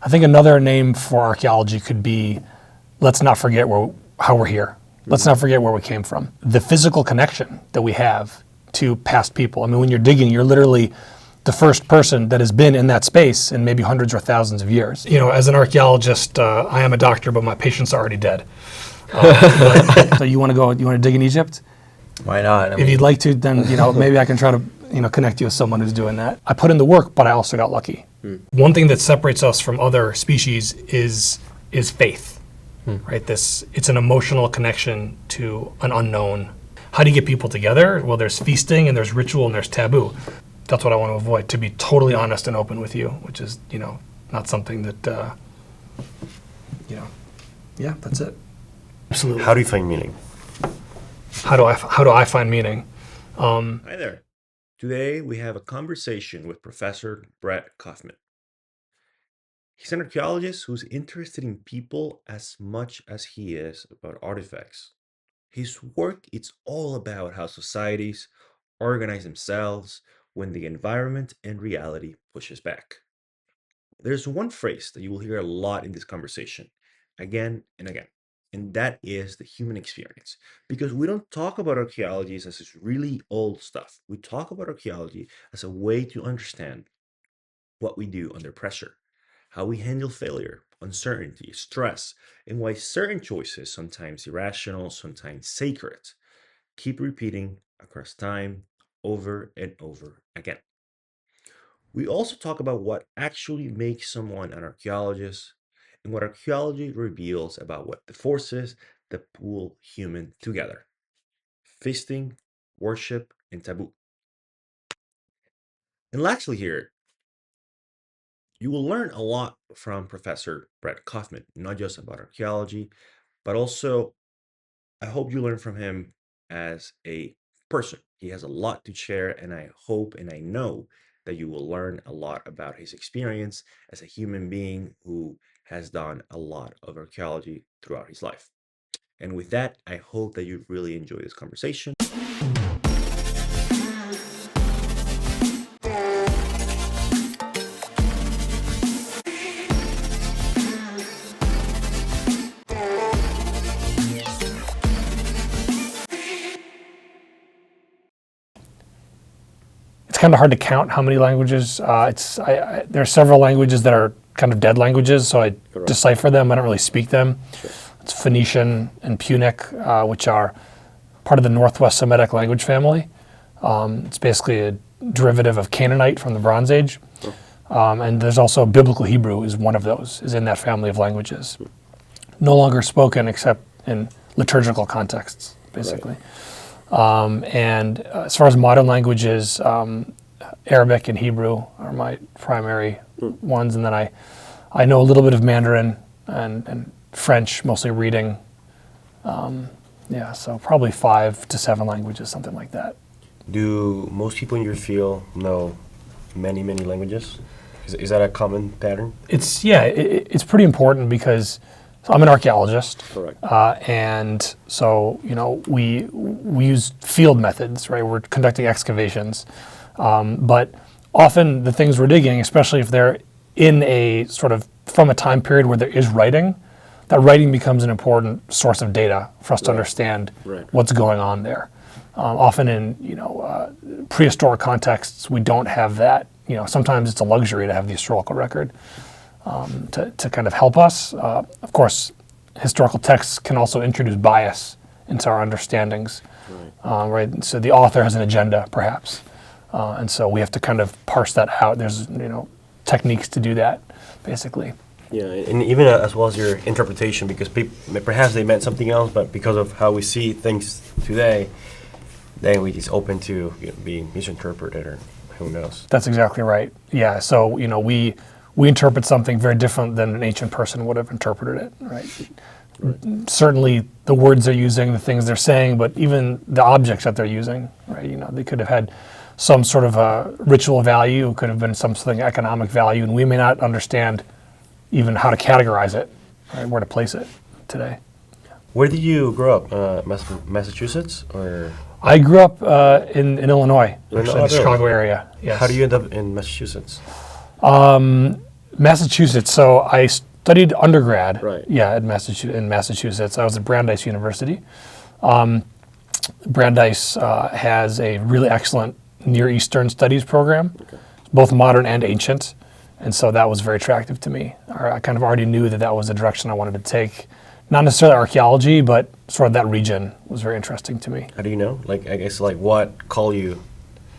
I think another name for archaeology could be, let's not forget how we're here. Let's not forget where we came from. The physical connection that we have to past people. I mean, when you're digging, you're literally the first person that has been in that space in maybe hundreds or thousands of years. You know, as an archaeologist, I am a doctor, but my patients are already dead. So you want to dig in Egypt? Why not? If you'd like to, then maybe I can try to connect you with someone who's doing that. I put in the work, but I also got lucky. One thing that separates us from other species is faith, right? It's an emotional connection to an unknown. How do you get people together? Well, there's feasting and there's ritual and there's taboo. That's what I want to avoid, to be totally honest and open with you, which is, not something that, yeah, that's it. Absolutely. How do you find meaning? How do I find meaning? Hi there. Today we have a conversation with Professor Brett Kaufman. He's an archaeologist who's interested in people as much as he is about artifacts. His work is all about how societies organize themselves when the environment and reality pushes back. There's one phrase that you will hear a lot in this conversation, again and again, and that is the human experience. Because we don't talk about archaeology as this really old stuff. We talk about archaeology as a way to understand what we do under pressure, how we handle failure, uncertainty, stress, and why certain choices, sometimes irrational, sometimes sacred, keep repeating across time, over and over again. We also talk about what actually makes someone an archaeologist and what archaeology reveals about what the forces that pull humans together: feasting, worship, and taboo. And lastly here, you will learn a lot from Professor Brett Kaufman, not just about archaeology, but also I hope you learn from him as a person. He has a lot to share, and I hope and I know that you will learn a lot about his experience as a human being who has done a lot of archaeology throughout his life. And with that, I hope that you really enjoy this conversation. It's kind of hard to count how many languages. There are several languages that are kind of dead languages, so I decipher them. I don't really speak them. Sure. It's Phoenician and Punic, which are part of the Northwest Semitic language family. It's basically a derivative of Canaanite from the Bronze Age. Sure. And there's also Biblical Hebrew is one of those, is in that family of languages. Sure. No longer spoken except in liturgical contexts, basically. Right. And as far as modern languages, Arabic and Hebrew are my primary ones, and then I know a little bit of Mandarin and French, mostly reading. So probably 5 to 7 languages, something like that. Do most people in your field know many languages? Is that a common pattern? It's pretty important because I'm an archaeologist. Correct. And so, we use field methods, right? We're conducting excavations. But often the things we're digging, especially if they're in a sort of from a time period where there is writing, that writing becomes an important source of data for us to understand what's going on there. Often in, prehistoric contexts, we don't have that. Sometimes it's a luxury to have the historical record. To kind of help us. Of course, historical texts can also introduce bias into our understandings, right? So the author has an agenda, perhaps, and so we have to kind of parse that out. There's, techniques to do that, basically. Yeah, and even as well as your interpretation, because perhaps they meant something else, but because of how we see things today, then it's open to being misinterpreted, or who knows. That's exactly right. Yeah, so we interpret something very different than an ancient person would have interpreted it, right? Certainly the words they're using, the things they're saying, but even the objects that they're using, right? They could have had some sort of a ritual value, could have been something economic value, and we may not understand even how to categorize it, right? Where to place it today. Where did you grow up? Massachusetts, or? I grew up in Illinois, actually, in the Chicago area. Yes. How do you end up in Massachusetts? Massachusetts. So I studied undergrad. Right. Yeah, in Massachusetts. I was at Brandeis University. Brandeis has a really excellent Near Eastern Studies program, both modern and ancient, and so that was very attractive to me. I kind of already knew that that was the direction I wanted to take. Not necessarily archaeology, but sort of that region was very interesting to me. How do you know? Like, I guess, like, what call you?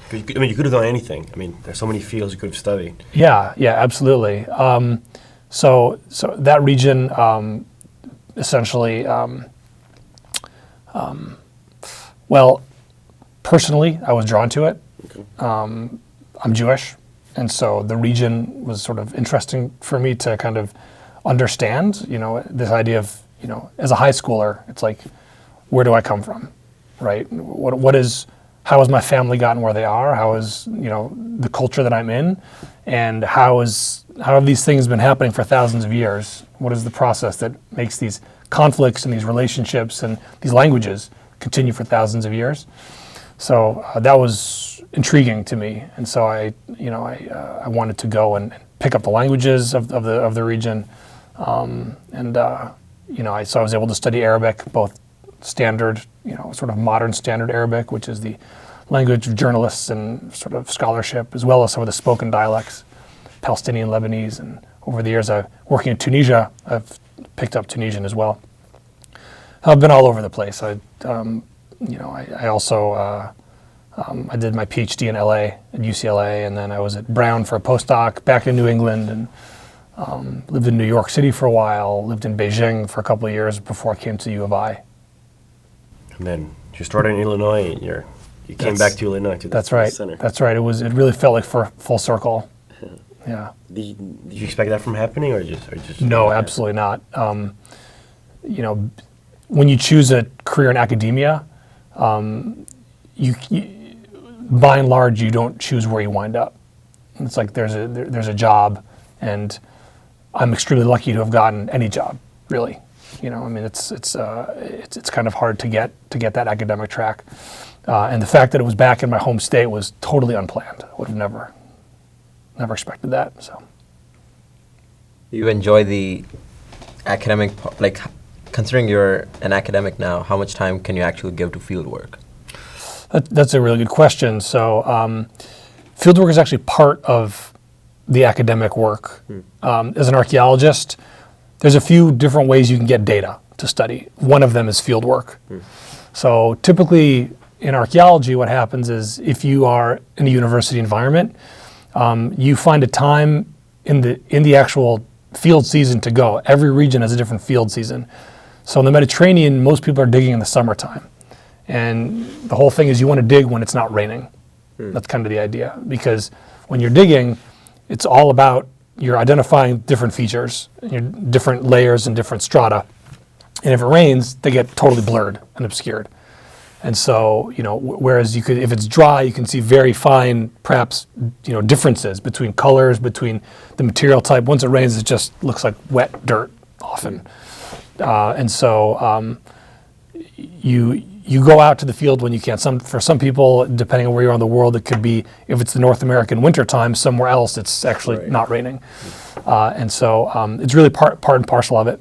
'Cause you could have done anything. I mean, there's so many fields you could have studied. Yeah, absolutely. So that region, essentially, well, personally, I was drawn to it. I'm Jewish, and so the region was sort of interesting for me to kind of understand, this idea of, as a high schooler, it's like, where do I come from, right? How has my family gotten where they are? How is, the culture that I'm in? And how have these things been happening for thousands of years? What is the process that makes these conflicts and these relationships and these languages continue for thousands of years? So that was intriguing to me, and so I wanted to go and pick up the languages of the region, so I was able to study Arabic, both standard, sort of modern standard Arabic, which is the language of journalists and sort of scholarship, as well as some of the spoken dialects, Palestinian, Lebanese, and over the years, working in Tunisia, I've picked up Tunisian as well. I've been all over the place. I also I did my PhD in LA at UCLA, and then I was at Brown for a postdoc back in New England, and lived in New York City for a while, lived in Beijing for a couple of years before I came to U of I. And then you started in Illinois, and you came back to Illinois to that's the right. center. That's right. It really felt like for full circle. Yeah. Did you expect that from happening, or just? No, absolutely not. When you choose a career in academia, you by and large you don't choose where you wind up. It's like there's a job, and I'm extremely lucky to have gotten any job, really. It's kind of hard to get that academic track, and the fact that it was back in my home state was totally unplanned. I would have never expected that. So, you enjoy the academic, like, considering you're an academic now, how much time can you actually give to fieldwork? That's a really good question. So, fieldwork is actually part of the academic work. As an archaeologist, there's a few different ways you can get data to study. One of them is fieldwork. So typically in archaeology, what happens is if you are in a university environment, you find a time in the actual field season to go. Every region has a different field season. So in the Mediterranean, most people are digging in the summertime. And the whole thing is you want to dig when it's not raining. That's kind of the idea. Because when you're digging, it's all about you're identifying different features, different layers and different strata. And if it rains, they get totally blurred and obscured. And so, whereas if it's dry, you can see very fine, perhaps, differences between colors, between the material type. Once it rains, it just looks like wet dirt often. And so you go out to the field when you can. For some people, depending on where you are in the world, it could be, if it's the North American wintertime, somewhere else it's actually not raining. And so it's really part and parcel of it.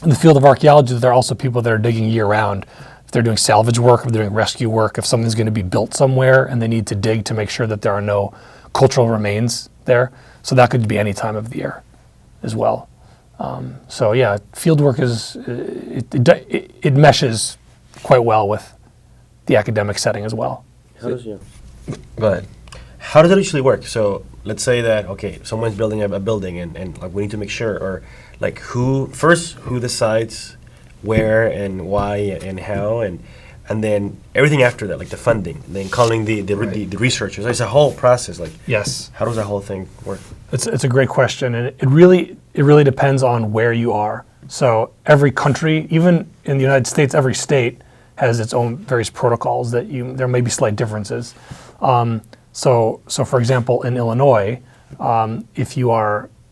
In the field of archaeology, there are also people that are digging year-round. If they're doing salvage work, if they're doing rescue work, if something's going to be built somewhere and they need to dig to make sure that there are no cultural remains there. So that could be any time of the year as well. So yeah, field work it meshes quite well with the academic setting as well. Go ahead. How does it usually work? So let's say that, someone's building a building and like we need to make sure, or like who decides where and why and how, and then everything after that, like the funding, and then calling the researchers. It's a whole process. Like, yes, how does that whole thing work? It's a great question, and it really depends on where you are. So every country, even in the United States, every state has its own various protocols that there may be slight differences. So for example, in Illinois,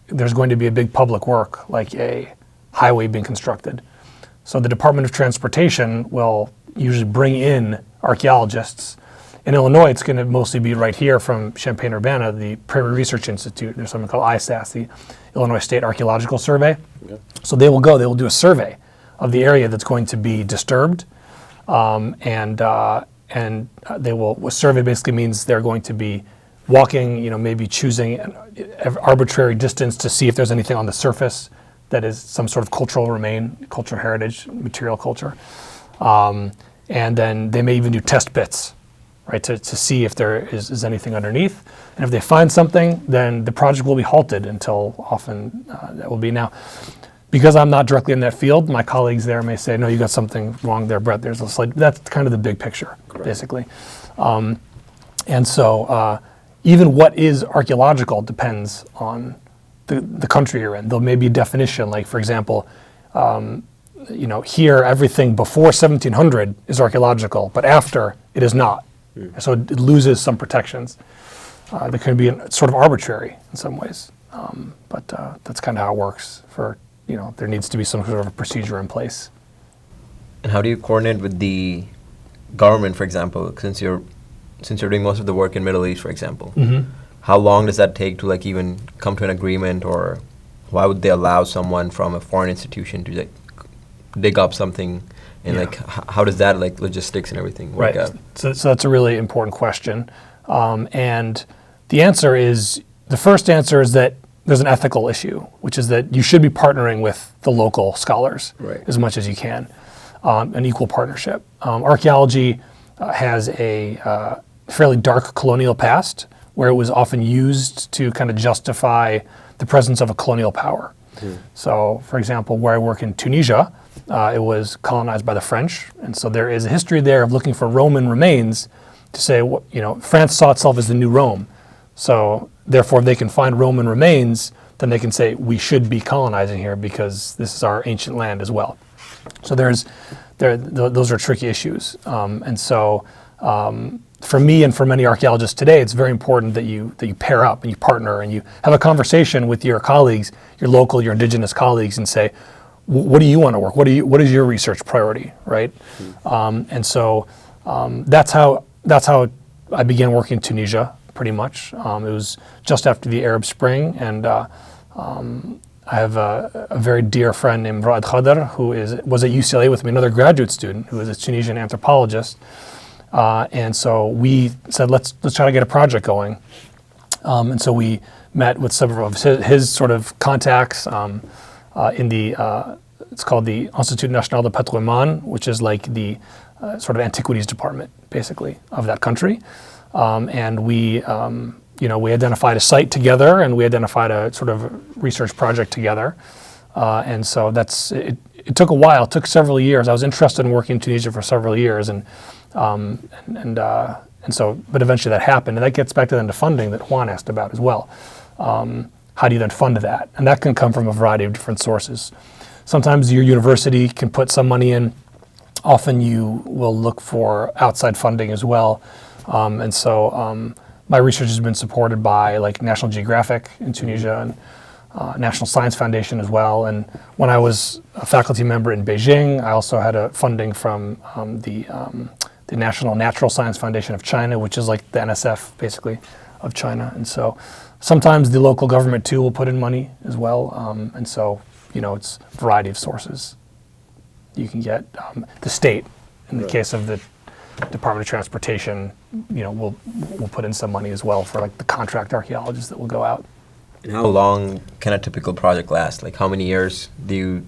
there's going to be a big public work, like a highway being constructed. So the Department of Transportation will usually bring in archaeologists In Illinois, it's going to mostly be right here from Champaign-Urbana, the Prairie Research Institute. There's something called ISAS, the Illinois State Archaeological Survey. Okay. So they will do a survey of the area that's going to be disturbed, and they will. A survey basically means they're going to be walking, maybe choosing an arbitrary distance to see if there's anything on the surface that is some sort of cultural remain, cultural heritage, material culture, and then they may even do test pits, right, to see if there is anything underneath. And if they find something, then the project will be halted until often that will be now. Because I'm not directly in that field, my colleagues there may say, no, you got something wrong there, Brett. There's a slight, that's kind of the big picture, basically. And so even what is archaeological depends on the country you're in. There may be a definition, like, for example, here everything before 1700 is archaeological, but after it is not. So it loses some protections. That can be sort of arbitrary in some ways, but that's kind of how it works. There needs to be some sort of a procedure in place. And how do you coordinate with the government, for example, since you're doing most of the work in Middle East, for example? Mm-hmm. How long does that take to even come to an agreement, or why would they allow someone from a foreign institution to dig up something? And how does that logistics and everything work out? So that's a really important question, and the first answer is that there's an ethical issue, which is that you should be partnering with the local scholars as much as you can, an equal partnership. Archaeology has a fairly dark colonial past, where it was often used to kind of justify the presence of a colonial power. So, for example, where I work in Tunisia, it was colonized by the French, and so there is a history there of looking for Roman remains to say, France saw itself as the new Rome. So, therefore, if they can find Roman remains, then they can say, we should be colonizing here because this is our ancient land as well. So those are tricky issues. And so for me and for many archaeologists today, it's very important that you pair up and you partner and you have a conversation with your colleagues, your local, your indigenous colleagues, and say, what do you want to work? What is your research priority, right? And so that's how I began working in Tunisia, pretty much. It was just after the Arab Spring, and I have a very dear friend named Raad Khader, who was at UCLA with me, another graduate student who is a Tunisian anthropologist. And so we said, let's try to get a project going. And so we met with several of his sort of contacts in it's called the Institut National de Patrimoine, which is like the sort of antiquities department, basically, of that country. And we identified a site together, and we identified a sort of research project together. And so it took a while. It took several years. I was interested in working in Tunisia for several years, but eventually that happened. And that gets back to the funding that Juan asked about as well. How do you then fund that? And that can come from a variety of different sources. Sometimes your university can put some money in. Often you will look for outside funding as well. My research has been supported by National Geographic in Tunisia and National Science Foundation as well. And when I was a faculty member in Beijing, I also had a funding from the National Natural Science Foundation of China, which is like the NSF basically of China. And so sometimes the local government too will put in money as well. It's a variety of sources. You can get the state, in the case of the Department of Transportation, we'll put in some money as well for the contract archaeologists that will go out. And how long can a typical project last? How many years do you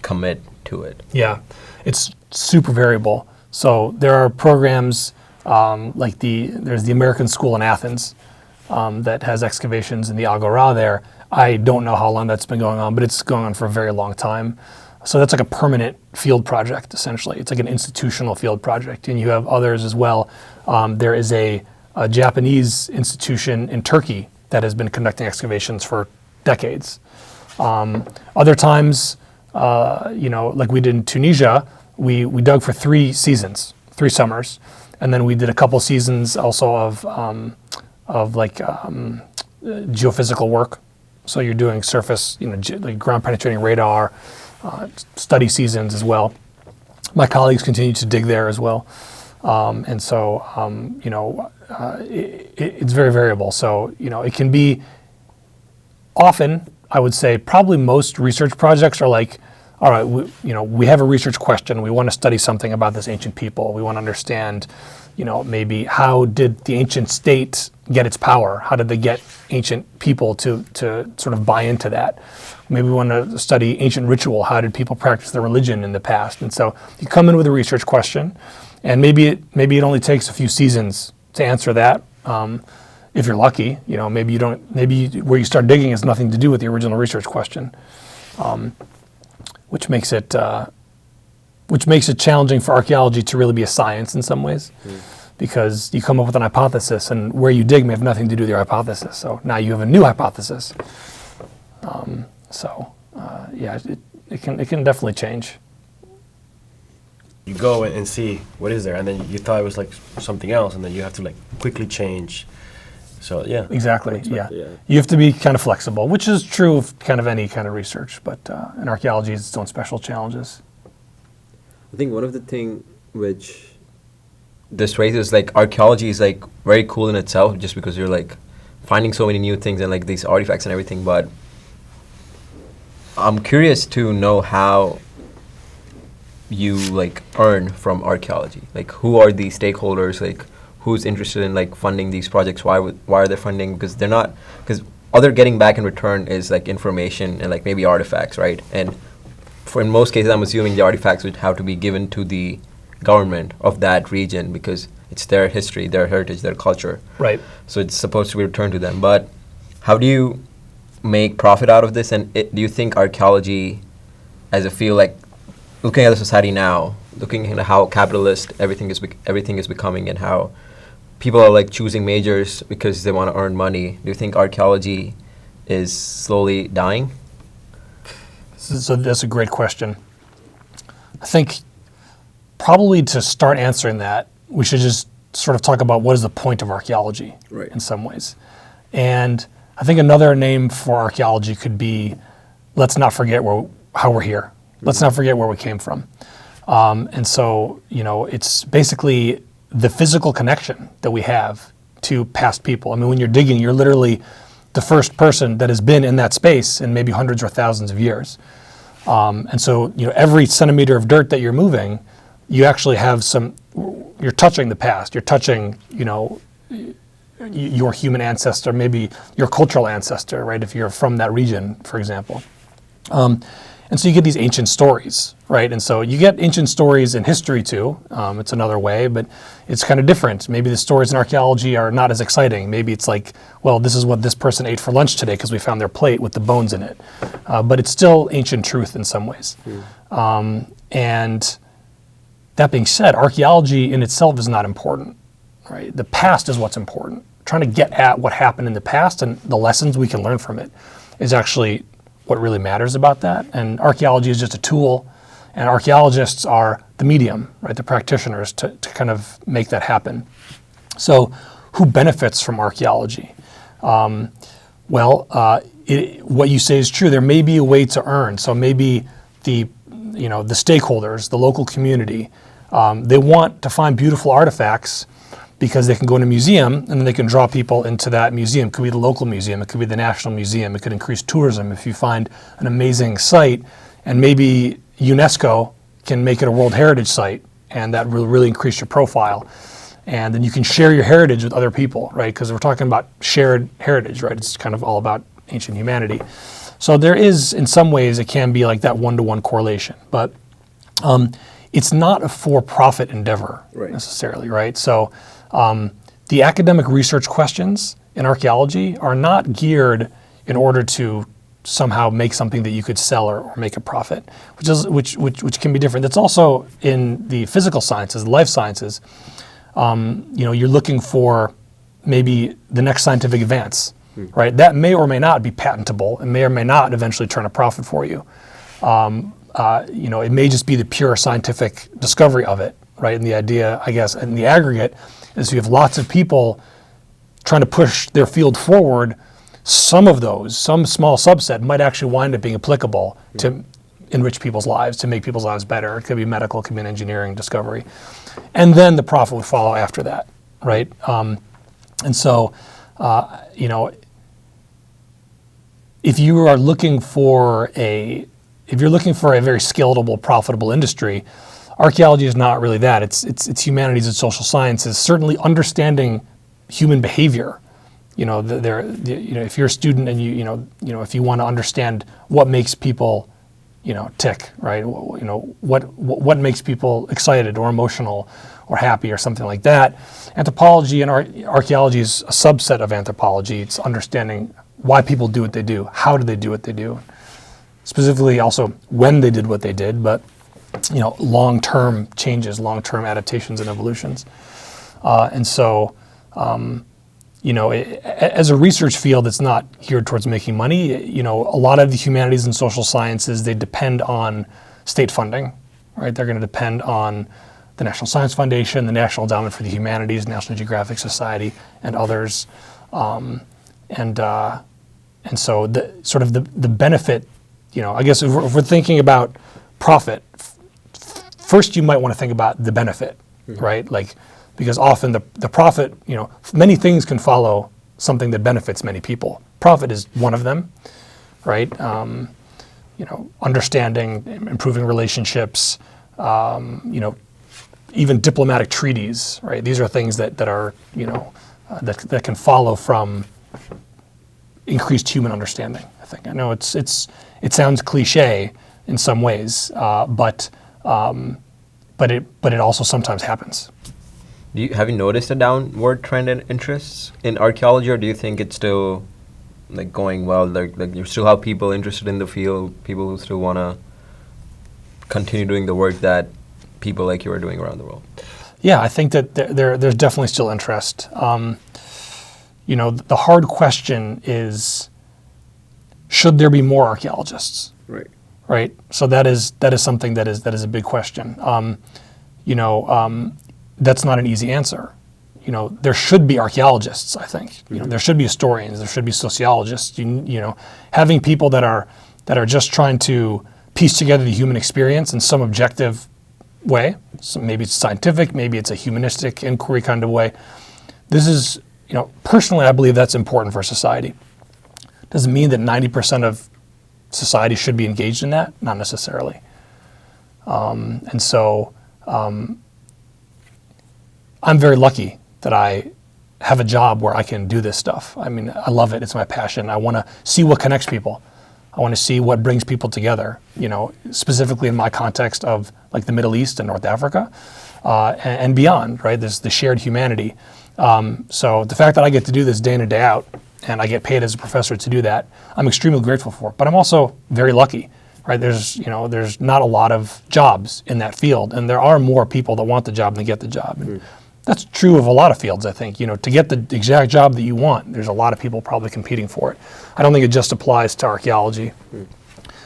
commit to it? Yeah, it's super variable. So there are programs there's the American School in Athens that has excavations in the Agora there. I don't know how long that's been going on, but it's going on for a very long time. So that's like a permanent field project, essentially. It's like an institutional field project. And you have others as well. There is a Japanese institution in Turkey that has been conducting excavations for decades. Other times, like we did in Tunisia, we dug for 3 seasons, 3 summers. And then we did a couple seasons also of geophysical work. So you're doing surface, ground penetrating radar, study seasons as well. My colleagues continue to dig there as well. And so, it's very variable. So, it can be often, I would say, probably most research projects are like, all right, we have a research question. We want to study something about this ancient people. We want to understand, maybe how did the ancient state get its power? How did they get ancient people to sort of buy into that? Maybe we want to study ancient ritual. How did people practice their religion in the past? And so you come in with a research question, and maybe it only takes a few seasons to answer that. If you're lucky, maybe where you start digging has nothing to do with the original research question, which makes it challenging for archaeology to really be a science in some ways, because you come up with an hypothesis, and where you dig may have nothing to do with your hypothesis. So now you have a new hypothesis. It can definitely change. You go and see what is there, and then you thought it was like something else, and then you have to like quickly change. So yeah. Exactly. Yeah. You have to be kind of flexible, which is true of kind of any kind of research, but in archaeology, it's its own special challenges. I think one of the thing which this raises, like, archaeology is like very cool in itself, just because you're like finding so many new things and like these artifacts and everything. But I'm curious to know how you like earn from archaeology. Like, who are the stakeholders? Like, who's interested in like funding these projects? Why are they funding? Because they're not, because all they're getting back in return is like information and like maybe artifacts, right? And in most cases, I'm assuming the artifacts would have to be given to the government of that region, because it's their history, their heritage, their culture. Right. So it's supposed to be returned to them. But how do you make profit out of this? And do you think archaeology as a field, like looking at the society now, looking at how capitalist everything is becoming, and how people are like choosing majors because they want to earn money, do you think archaeology is slowly dying? So that's a great question. I think probably to start answering that, we should just sort of talk about what is the point of archaeology, right, in some ways. And I think another name for archaeology could be, let's not forget how we're here. Let's not forget where we came from. And so, it's basically the physical connection that we have to past people. I mean, when you're digging, you're literally the first person that has been in that space in maybe hundreds or thousands of years. And so, every centimeter of dirt that you're moving, you actually have you're touching the past. You're touching, your human ancestor, maybe your cultural ancestor, right? If you're from that region, for example. And so you get these ancient stories, right? And so you get ancient stories in history too. It's another way, but it's kind of different. Maybe the stories in archaeology are not as exciting. Maybe it's like, well, this is what this person ate for lunch today because we found their plate with the bones in it. But it's still ancient truth in some ways. And that being said, archaeology in itself is not important, right? The past is what's important. Trying to get at what happened in the past and the lessons we can learn from it is actually what really matters about that. And archaeology is just a tool, and archaeologists are the medium, right? The practitioners to kind of make that happen. So who benefits from archaeology? What you say is true. There may be a way to earn. So maybe the stakeholders, the local community, they want to find beautiful artifacts because they can go in a museum and then they can draw people into that museum. It could be the local museum, it could be the national museum, it could increase tourism if you find an amazing site, and maybe UNESCO can make it a World Heritage Site, and that will really increase your profile. And then you can share your heritage with other people, right? Because we're talking about shared heritage, right? It's kind of all about ancient humanity. So there is, in some ways, it can be like that one-to-one correlation, but it's not a for-profit endeavor necessarily, right? So the academic research questions in archaeology are not geared in order to somehow make something that you could sell or make a profit, which can be different. That's also in the physical sciences, the life sciences. You're looking for maybe the next scientific advance, right? That may or may not be patentable and may or may not eventually turn a profit for you. It may just be the pure scientific discovery of it, right? And the idea, I guess, in the aggregate is you have lots of people trying to push their field forward. Some of those, some small subset might actually wind up being applicable to enrich people's lives, to make people's lives better. It could be medical, it could be an engineering discovery. And then the profit would follow after that, right? And so, you know, if you're looking for a very scalable, profitable industry, archaeology is not really that. It's humanities and social sciences. Certainly understanding human behavior. You know, if you're a student and you know, if you want to understand what makes people, you know, tick, right? You know, what makes people excited or emotional or happy or something like that. Anthropology and archaeology is a subset of anthropology. It's understanding why people do what they do, how do they do what they do, specifically also when they did what they did, but, you know, long-term changes, long-term adaptations and evolutions. And so, you know, as a research field, it's not geared towards making money. You know, a lot of the humanities and social sciences, they depend on state funding, right? They're going to depend on the National Science Foundation, the National Endowment for the Humanities, National Geographic Society, and others. And so the benefit, you know, I guess if we're thinking about profit, first you might want to think about the benefit, right? Like, because often the profit, you know, many things can follow something that benefits many people. Profit is one of them, right? You know, understanding, improving relationships, you know, even diplomatic treaties, right? These are things that are, you know, that can follow from increased human understanding, I think. I know it sounds cliche in some ways, but it also sometimes happens. Have you noticed a downward trend in interests in archaeology, or do you think it's still like going well? Like you still have people interested in the field, people who still want to continue doing the work that people like you are doing around the world? Yeah, I think that there's definitely still interest. You know, the hard question is, should there be more archaeologists? Right. Right. So that is something that is a big question. You know, that's not an easy answer. You know, there should be archaeologists, I think. You know, there should be historians, there should be sociologists. You know, having people that are just trying to piece together the human experience in some objective way. So maybe it's scientific, maybe it's a humanistic inquiry kind of way. This is, you know, personally, I believe that's important for society. Doesn't mean that 90% of society should be engaged in that, not necessarily. And so I'm very lucky that I have a job where I can do this stuff. I mean, I love it. It's my passion. I want to see what connects people. I want to see what brings people together, you know, specifically in my context of like the Middle East and North Africa and beyond, right? There's the shared humanity. So the fact that I get to do this day in and day out, and I get paid as a professor to do that, I'm extremely grateful for. But I'm also very lucky, right? There's not a lot of jobs in that field, and there are more people that want the job than get the job. And that's true of a lot of fields, I think. You know, to get the exact job that you want, there's a lot of people probably competing for it. I don't think it just applies to archaeology.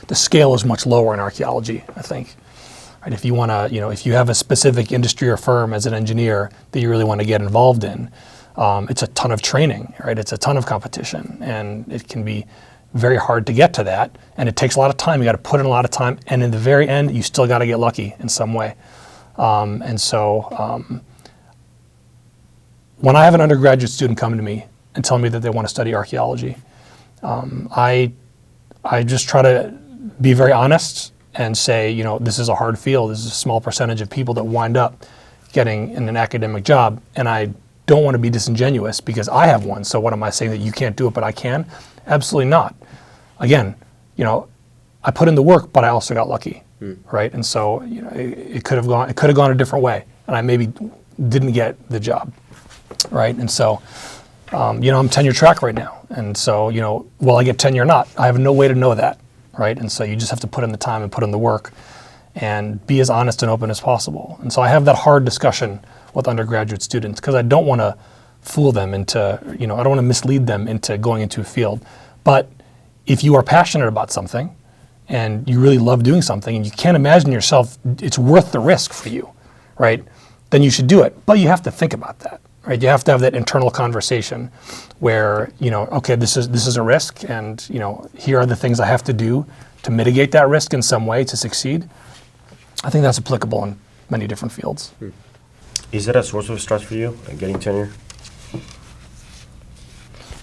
The scale is much lower in archaeology, I think. Right? If you want to, you know, if you have a specific industry or firm as an engineer that you really want to get involved in, it's a ton of training, right? It's a ton of competition, and it can be very hard to get to that, and it takes a lot of time. You got to put in a lot of time, and in the very end, you still got to get lucky in some way. And so when I have an undergraduate student come to me and tell me that they want to study archaeology, I just try to be very honest and say, you know, this is a hard field. This is a small percentage of people that wind up getting in an academic job, and I don't want to be disingenuous because I have one. So what am I saying, that you can't do it but I can? Absolutely not. Again, you know, I put in the work, but I also got lucky, right? And so, you know, it could have gone a different way, and I maybe didn't get the job, right? And so, you know, I'm tenure track right now, and so, you know, will I get tenure or not? I have no way to know that, right? And so you just have to put in the time and put in the work, and be as honest and open as possible. And so I have that hard discussion with undergraduate students because I don't want to fool them into, you know, I don't want to mislead them into going into a field. But if you are passionate about something and you really love doing something and you can't imagine yourself, it's worth the risk for you, right? Then you should do it. But you have to think about that, right? You have to have that internal conversation where, you know, okay, this is a risk, and, you know, here are the things I have to do to mitigate that risk in some way to succeed, I think that's applicable in many different fields. Is that a source of stress for you, getting tenure?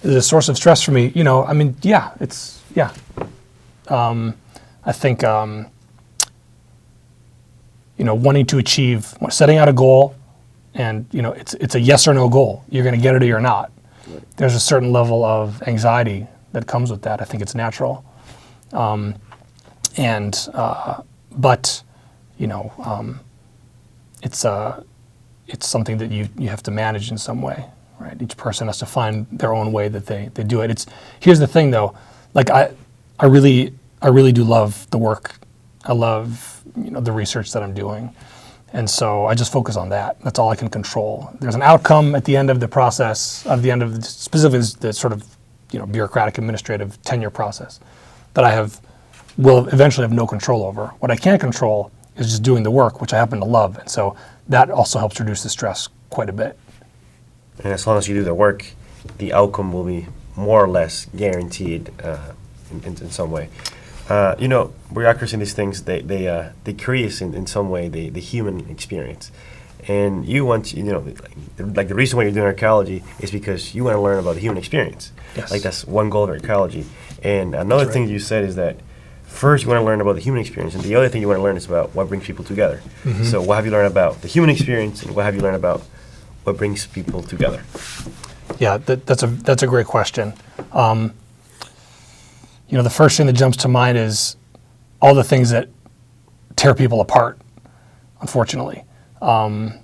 Is it a source of stress for me? I mean, yeah. I think, wanting to achieve, setting out a goal, and it's a yes or no goal. You're going to get it or you're not. There's a certain level of anxiety that comes with that. I think it's natural, but it's something that you have to manage in some way, right? Each person has to find their own way that they do it. Here's the thing though, like I really do love the work. I love the research that I'm doing. And so I just focus on that. That's all I can control. There's an outcome at the end of the process, specifically the sort of bureaucratic administrative tenure process that will eventually have no control over. What I can control is just doing the work, which I happen to love. And so that also helps reduce the stress quite a bit. And as long as you do the work, the outcome will be more or less guaranteed in some way. Bureaucracy and these things, they create in some way the human experience. And you want, like the reason why you're doing archaeology is because you want to learn about the human experience. Yes. Like that's one goal of archaeology. And another thing you said is that first you want to learn about the human experience, and the other thing you want to learn is about what brings people together. Mm-hmm. So what have you learned about the human experience, and what have you learned about what brings people together? Yeah, that's a great question. The first thing that jumps to mind is all the things that tear people apart, unfortunately. I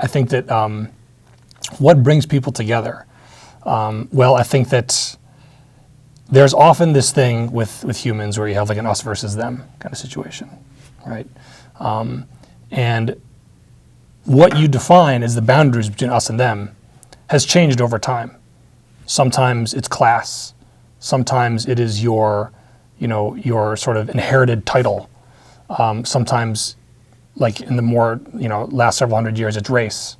think that what brings people together? I think that there's often this thing with humans where you have like an us versus them kind of situation, right? And what you define as the boundaries between us and them has changed over time. Sometimes it's class. Sometimes it is your sort of inherited title. Sometimes, like in the more, last several hundred years, it's race,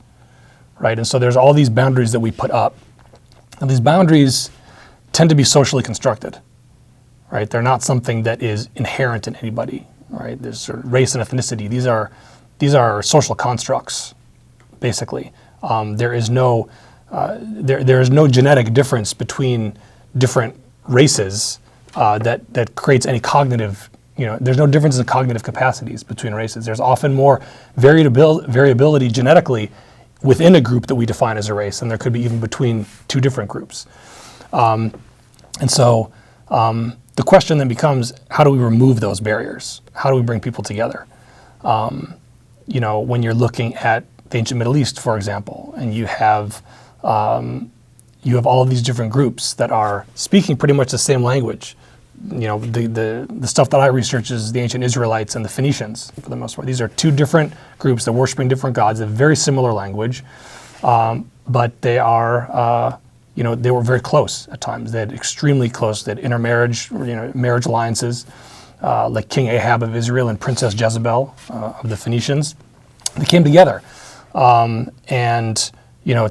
right? And so there's all these boundaries that we put up. And these boundaries tend to be socially constructed, right? They're not something that is inherent in anybody, right? There's sort of race and ethnicity. These are social constructs, basically. There is no genetic difference between different races that creates any cognitive. There's no difference in cognitive capacities between races. There's often more variability genetically within a group that we define as a race, and there could be even between two different groups. And so the question then becomes, how do we remove those barriers? How do we bring people together? When you're looking at the ancient Middle East, for example, and you have all of these different groups that are speaking pretty much the same language. The stuff that I research is the ancient Israelites and the Phoenicians, for the most part. These are two different groups that worshiping different gods, a very similar language, but they are, they were very close at times. They had extremely close. They had intermarriage, marriage alliances, like King Ahab of Israel and Princess Jezebel of the Phoenicians. They came together, and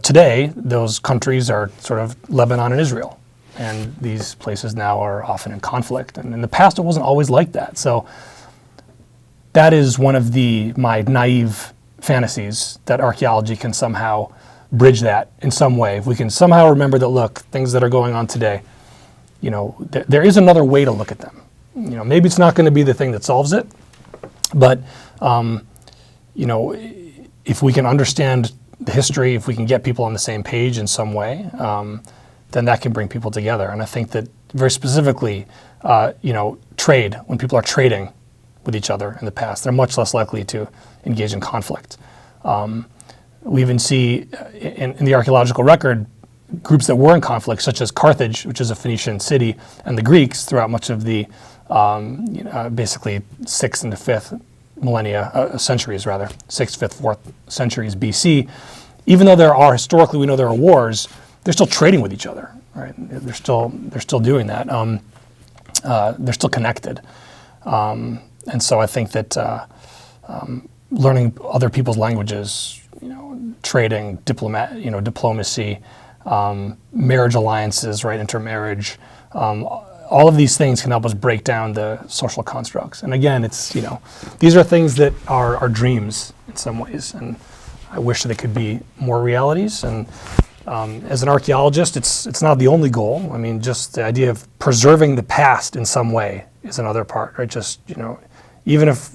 today those countries are sort of Lebanon and Israel. And these places now are often in conflict. And in the past, it wasn't always like that. So that is one of my naive fantasies, that archaeology can somehow bridge that in some way. If we can somehow remember that, look, things that are going on today, there is another way to look at them. Maybe it's not going to be the thing that solves it, but if we can understand the history, if we can get people on the same page in some way, then that can bring people together. And I think that very specifically, trade, when people are trading with each other in the past, they're much less likely to engage in conflict. We even see in the archaeological record groups that were in conflict, such as Carthage, which is a Phoenician city, and the Greeks throughout much of the basically 6th and the 5th centuries, 6th, 5th, 4th centuries BC. Even though historically we know there are wars, they're still trading with each other, right? They're still doing that. They're still connected, and so I think that learning other people's languages, trading, diplomacy, marriage alliances, right, intermarriage, all of these things can help us break down the social constructs. And again, it's, these are things that are dreams in some ways, and I wish that it could be more realities. And as an archaeologist, it's not the only goal. I mean, just the idea of preserving the past in some way is another part, right? Just, even if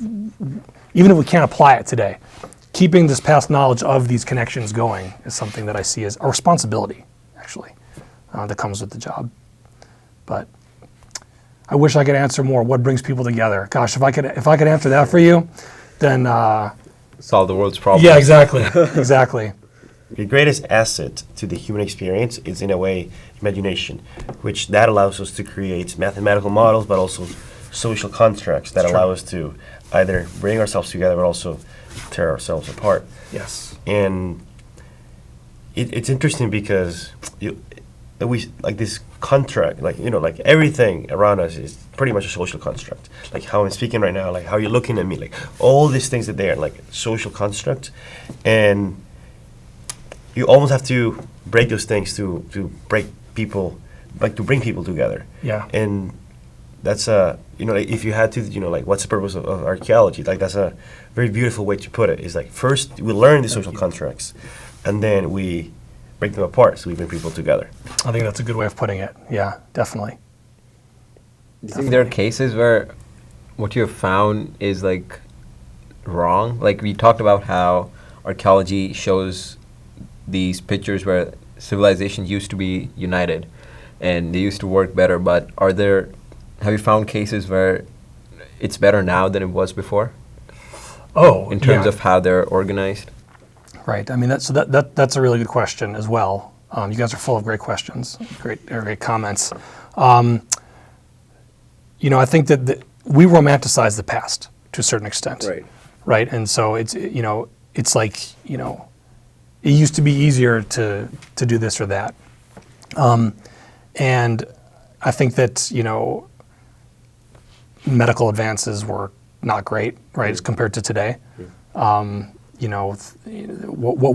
we can't apply it today, keeping this past knowledge of these connections going is something that I see as a responsibility, actually, that comes with the job. But I wish I could answer more. What brings people together? Gosh, if I could answer that for you, then solve the world's problems. yeah, exactly, exactly. The greatest asset to the human experience is, in a way, imagination, which that allows us to create mathematical models, but also social constructs that allow us to either bring ourselves together, but also tear ourselves apart. Yes. And it's interesting because we like this contract, like everything around us is pretty much a social construct. Like how I'm speaking right now, like how you're looking at me, like all these things that they are like social constructs, and you almost have to break those things to break people, like to bring people together. Yeah. And that's like if you had to, like what's the purpose of archaeology? Like that's a very beautiful way to put it. Is like first we learn the social contracts, and then we break them apart so we bring people together. I think that's a good way of putting it. Yeah, definitely. Do you think there are cases where what you have found is like wrong? Like we talked about how archaeology shows these pictures where civilizations used to be united and they used to work better, but have you found cases where it's better now than it was before? Oh, in terms yeah. of how they're organized? Right. I mean, that's a really good question as well. You guys are full of great questions, great comments. I think that we romanticize the past to a certain extent. Right. Right. And so it's like, it used to be easier to do this or that. And I think that, medical advances were not great, right, as compared to today. What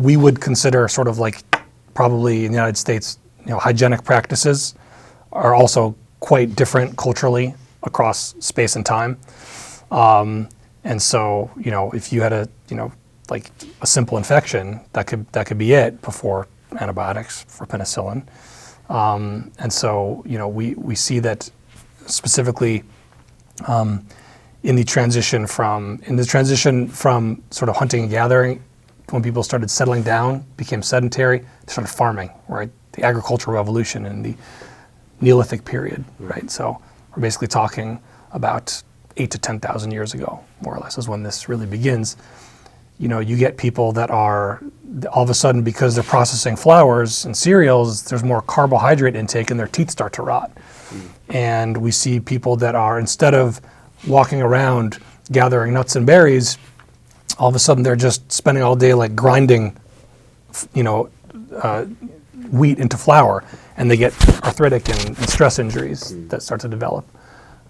we would consider sort of like probably in the United States, hygienic practices are also quite different culturally across space and time. And so, if you had like a simple infection, that could be it before antibiotics, for penicillin. And so, we see that specifically in the transition from sort of hunting and gathering, when people started settling down, became sedentary, they started farming, right? The agricultural revolution in the Neolithic period, right? So we're basically talking about 8,000 to 10,000 years ago, more or less, is when this really begins. You get people that are, all of a sudden, because they're processing flours and cereals, there's more carbohydrate intake and their teeth start to rot. And we see people that are, instead of walking around gathering nuts and berries, all of a sudden they're just spending all day like grinding, wheat into flour, and they get arthritic and stress injuries that start to develop.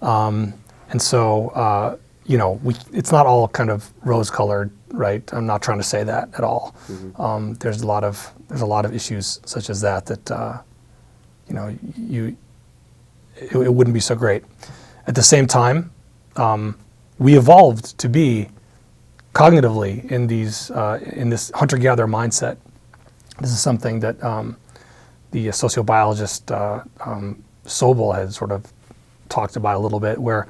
And so, it's not all kind of rose-colored, right? I'm not trying to say that at all. There's a lot of issues such as that it wouldn't be so great. At the same time, we evolved to be cognitively in this hunter-gatherer mindset. This is something that the sociobiologist Sobel had sort of talked about a little bit, where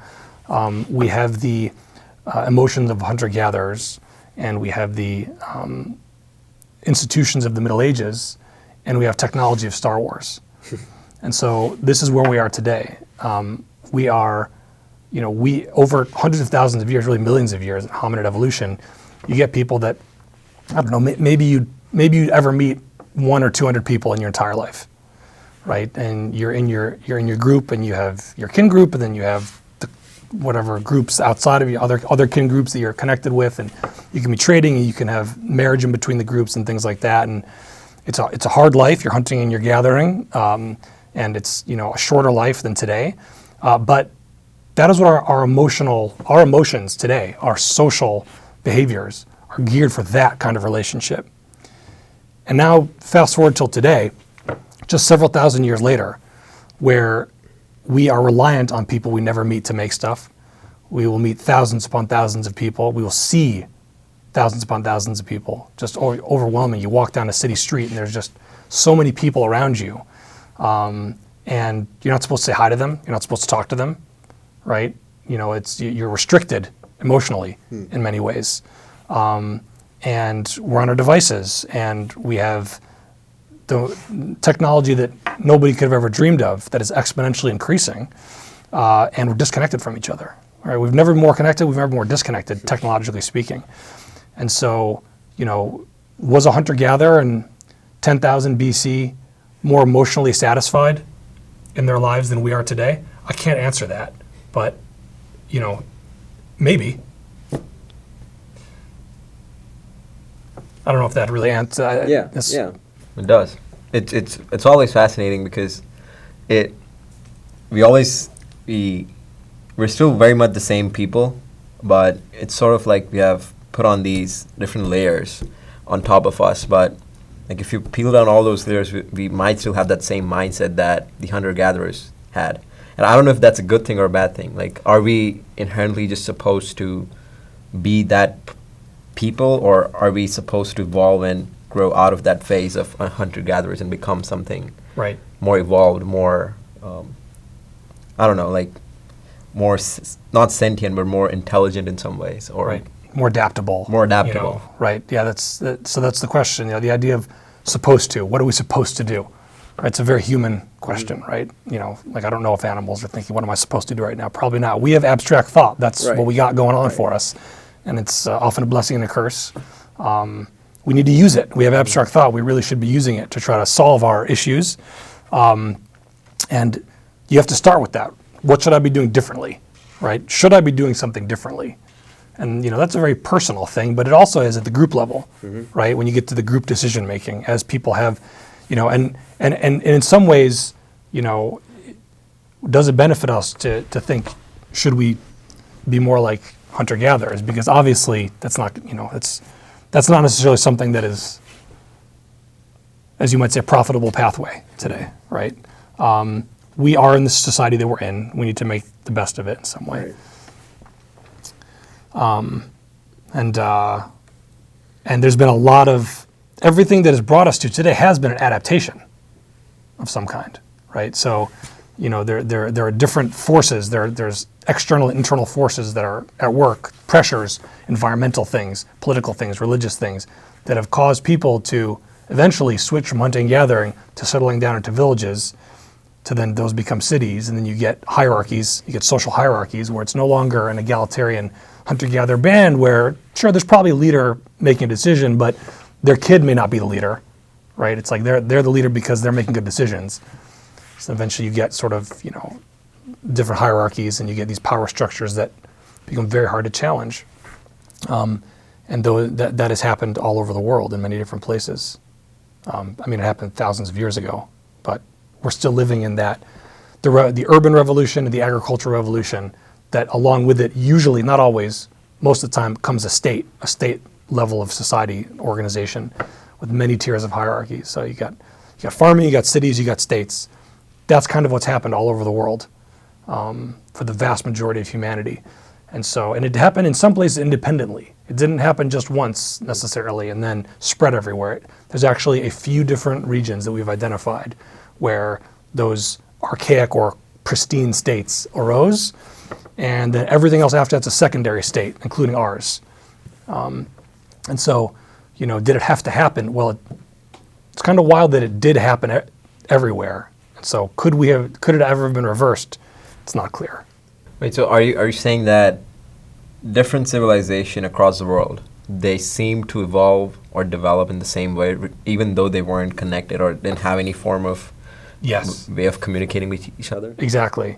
we have the emotions of hunter-gatherers, and we have the institutions of the Middle Ages, and we have technology of Star Wars. And so this is where we are today. We are, over hundreds of thousands of years, really millions of years in hominid evolution, you get people that, I don't know, maybe you'd ever meet 100 or 200 people in your entire life, right? And you're in your group, and you have your kin group, and then you have whatever groups outside of you, other kin groups that you're connected with, and you can be trading, and you can have marriage in between the groups and things like that. And it's a hard life. You're hunting and you're gathering, and it's a shorter life than today. But that is what our emotions today, our social behaviors, are geared for that kind of relationship. And now, fast forward till today, just several thousand years later, where we are reliant on people we never meet to make stuff. We will meet thousands upon thousands of people. We will see thousands upon thousands of people, just overwhelming. You walk down a city street and there's just so many people around you. And you're not supposed to say hi to them. You're not supposed to talk to them, right? You know, you're restricted emotionally in many ways. And we're on our devices, and we have the technology that nobody could have ever dreamed of that is exponentially increasing, and we're disconnected from each other. Right? We've never been more connected, we've never been more disconnected, technologically speaking. And so, you know, was a hunter-gatherer in 10,000 BC more emotionally satisfied in their lives than we are today? I can't answer that, but, you know, maybe. I don't know if that really answers. Yeah. It does. It's always fascinating because we're still very much the same people, but it's sort of like we have put on these different layers on top of us. But like if you peel down all those layers, we might still have that same mindset that the hunter-gatherers had. And I don't know if that's a good thing or a bad thing. Like, are we inherently just supposed to be that people, or are we supposed to evolve and grow out of that phase of hunter-gatherers and become something right, more evolved, more, I don't know, like more, not sentient, but more intelligent in some ways, or right, more adaptable. More adaptable. You know, right, yeah, so that's the question, you know, the idea of supposed to, what are we supposed to do? Right, it's a very human question, right? You know, like I don't know if animals are thinking, what am I supposed to do right now? Probably not. We have abstract thought, that's right, what we got going on for us. And it's often a blessing and a curse. We need to use it. We have abstract thought. We really should be using it to try to solve our issues. And you have to start with that. What should I be doing differently, right? Should I be doing something differently? And you know, that's a very personal thing, but it also is at the group level, right? When you get to the group decision making, as people have, you know, and in some ways, you know, does it benefit us to think, should we be more like hunter-gatherers? Because obviously that's not, you know, that's not necessarily something that is, as you might say, a profitable pathway today, right? We are in the society that we're in. We need to make the best of it in some way. Right. And there's been a lot of, everything that has brought us to today has been an adaptation of some kind, right? So, you know, there are different forces. There's external and internal forces that are at work, pressures, environmental things, political things, religious things, that have caused people to eventually switch from hunting and gathering to settling down into villages, to then those become cities, and then you get hierarchies, you get social hierarchies where it's no longer an egalitarian hunter-gatherer band where, sure, there's probably a leader making a decision, but their kid may not be the leader, right? It's like they're the leader because they're making good decisions. So eventually you get sort of, you know, different hierarchies, and you get these power structures that become very hard to challenge. And though that has happened all over the world in many different places. I mean, it happened thousands of years ago, but we're still living in that, the urban revolution and the agricultural revolution, that along with it, usually, not always, most of the time, comes a state level of society organization with many tiers of hierarchy. So you got farming, you got cities, you got states. That's kind of what's happened all over the world for the vast majority of humanity. And it happened in some places independently. It didn't happen just once necessarily and then spread everywhere. There's actually a few different regions that we've identified where those archaic or pristine states arose, and then everything else after that's a secondary state, including ours. And so, you know, did it have to happen? Well, it's kind of wild that it did happen everywhere. And so could it ever have been reversed? It's not clear. Wait, so are you saying that different civilization across the world, they seem to evolve or develop in the same way, even though they weren't connected or didn't have any form of way of communicating with each other? Exactly.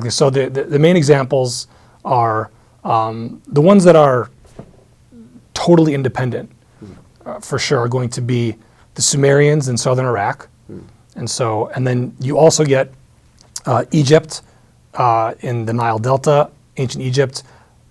So the main examples are the ones that are totally independent, for sure, are going to be the Sumerians in southern Iraq. And then you also get Egypt in the Nile Delta, ancient Egypt,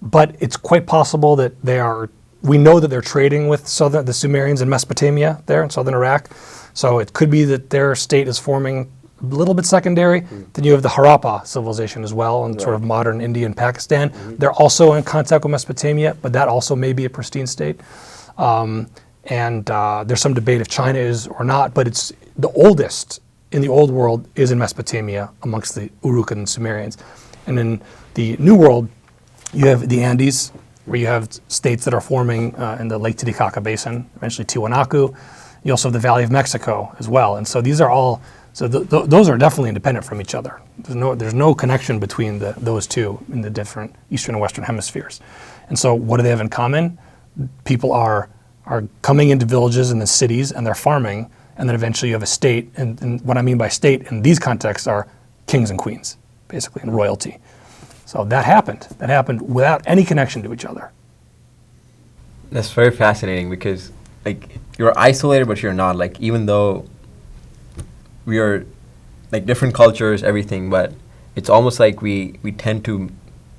but it's quite possible that we know that they're trading with the Sumerians in Mesopotamia there in southern Iraq. So it could be that their state is forming a little bit secondary. Then you have the Harappa civilization as well, in sort of modern India and Pakistan. They're also in contact with Mesopotamia, but that also may be a pristine state. And there's some debate if China is or not, but it's the oldest in the old world is in Mesopotamia amongst the Uruk and Sumerians. And in the New World, you have the Andes, where you have states that are forming in the Lake Titicaca Basin, eventually Tiwanaku. You also have the Valley of Mexico as well. And so these are all, those are definitely independent from each other. There's no connection between those two in the different Eastern and Western hemispheres. And so what do they have in common? People are coming into villages and the cities and they're farming, and then eventually you have a state. And what I mean by state in these contexts are kings and queens, basically, and royalty. So that happened. That happened without any connection to each other. That's very fascinating because, like, you're isolated, but you're not. Like, even though we are, like, different cultures, everything, but it's almost like we tend to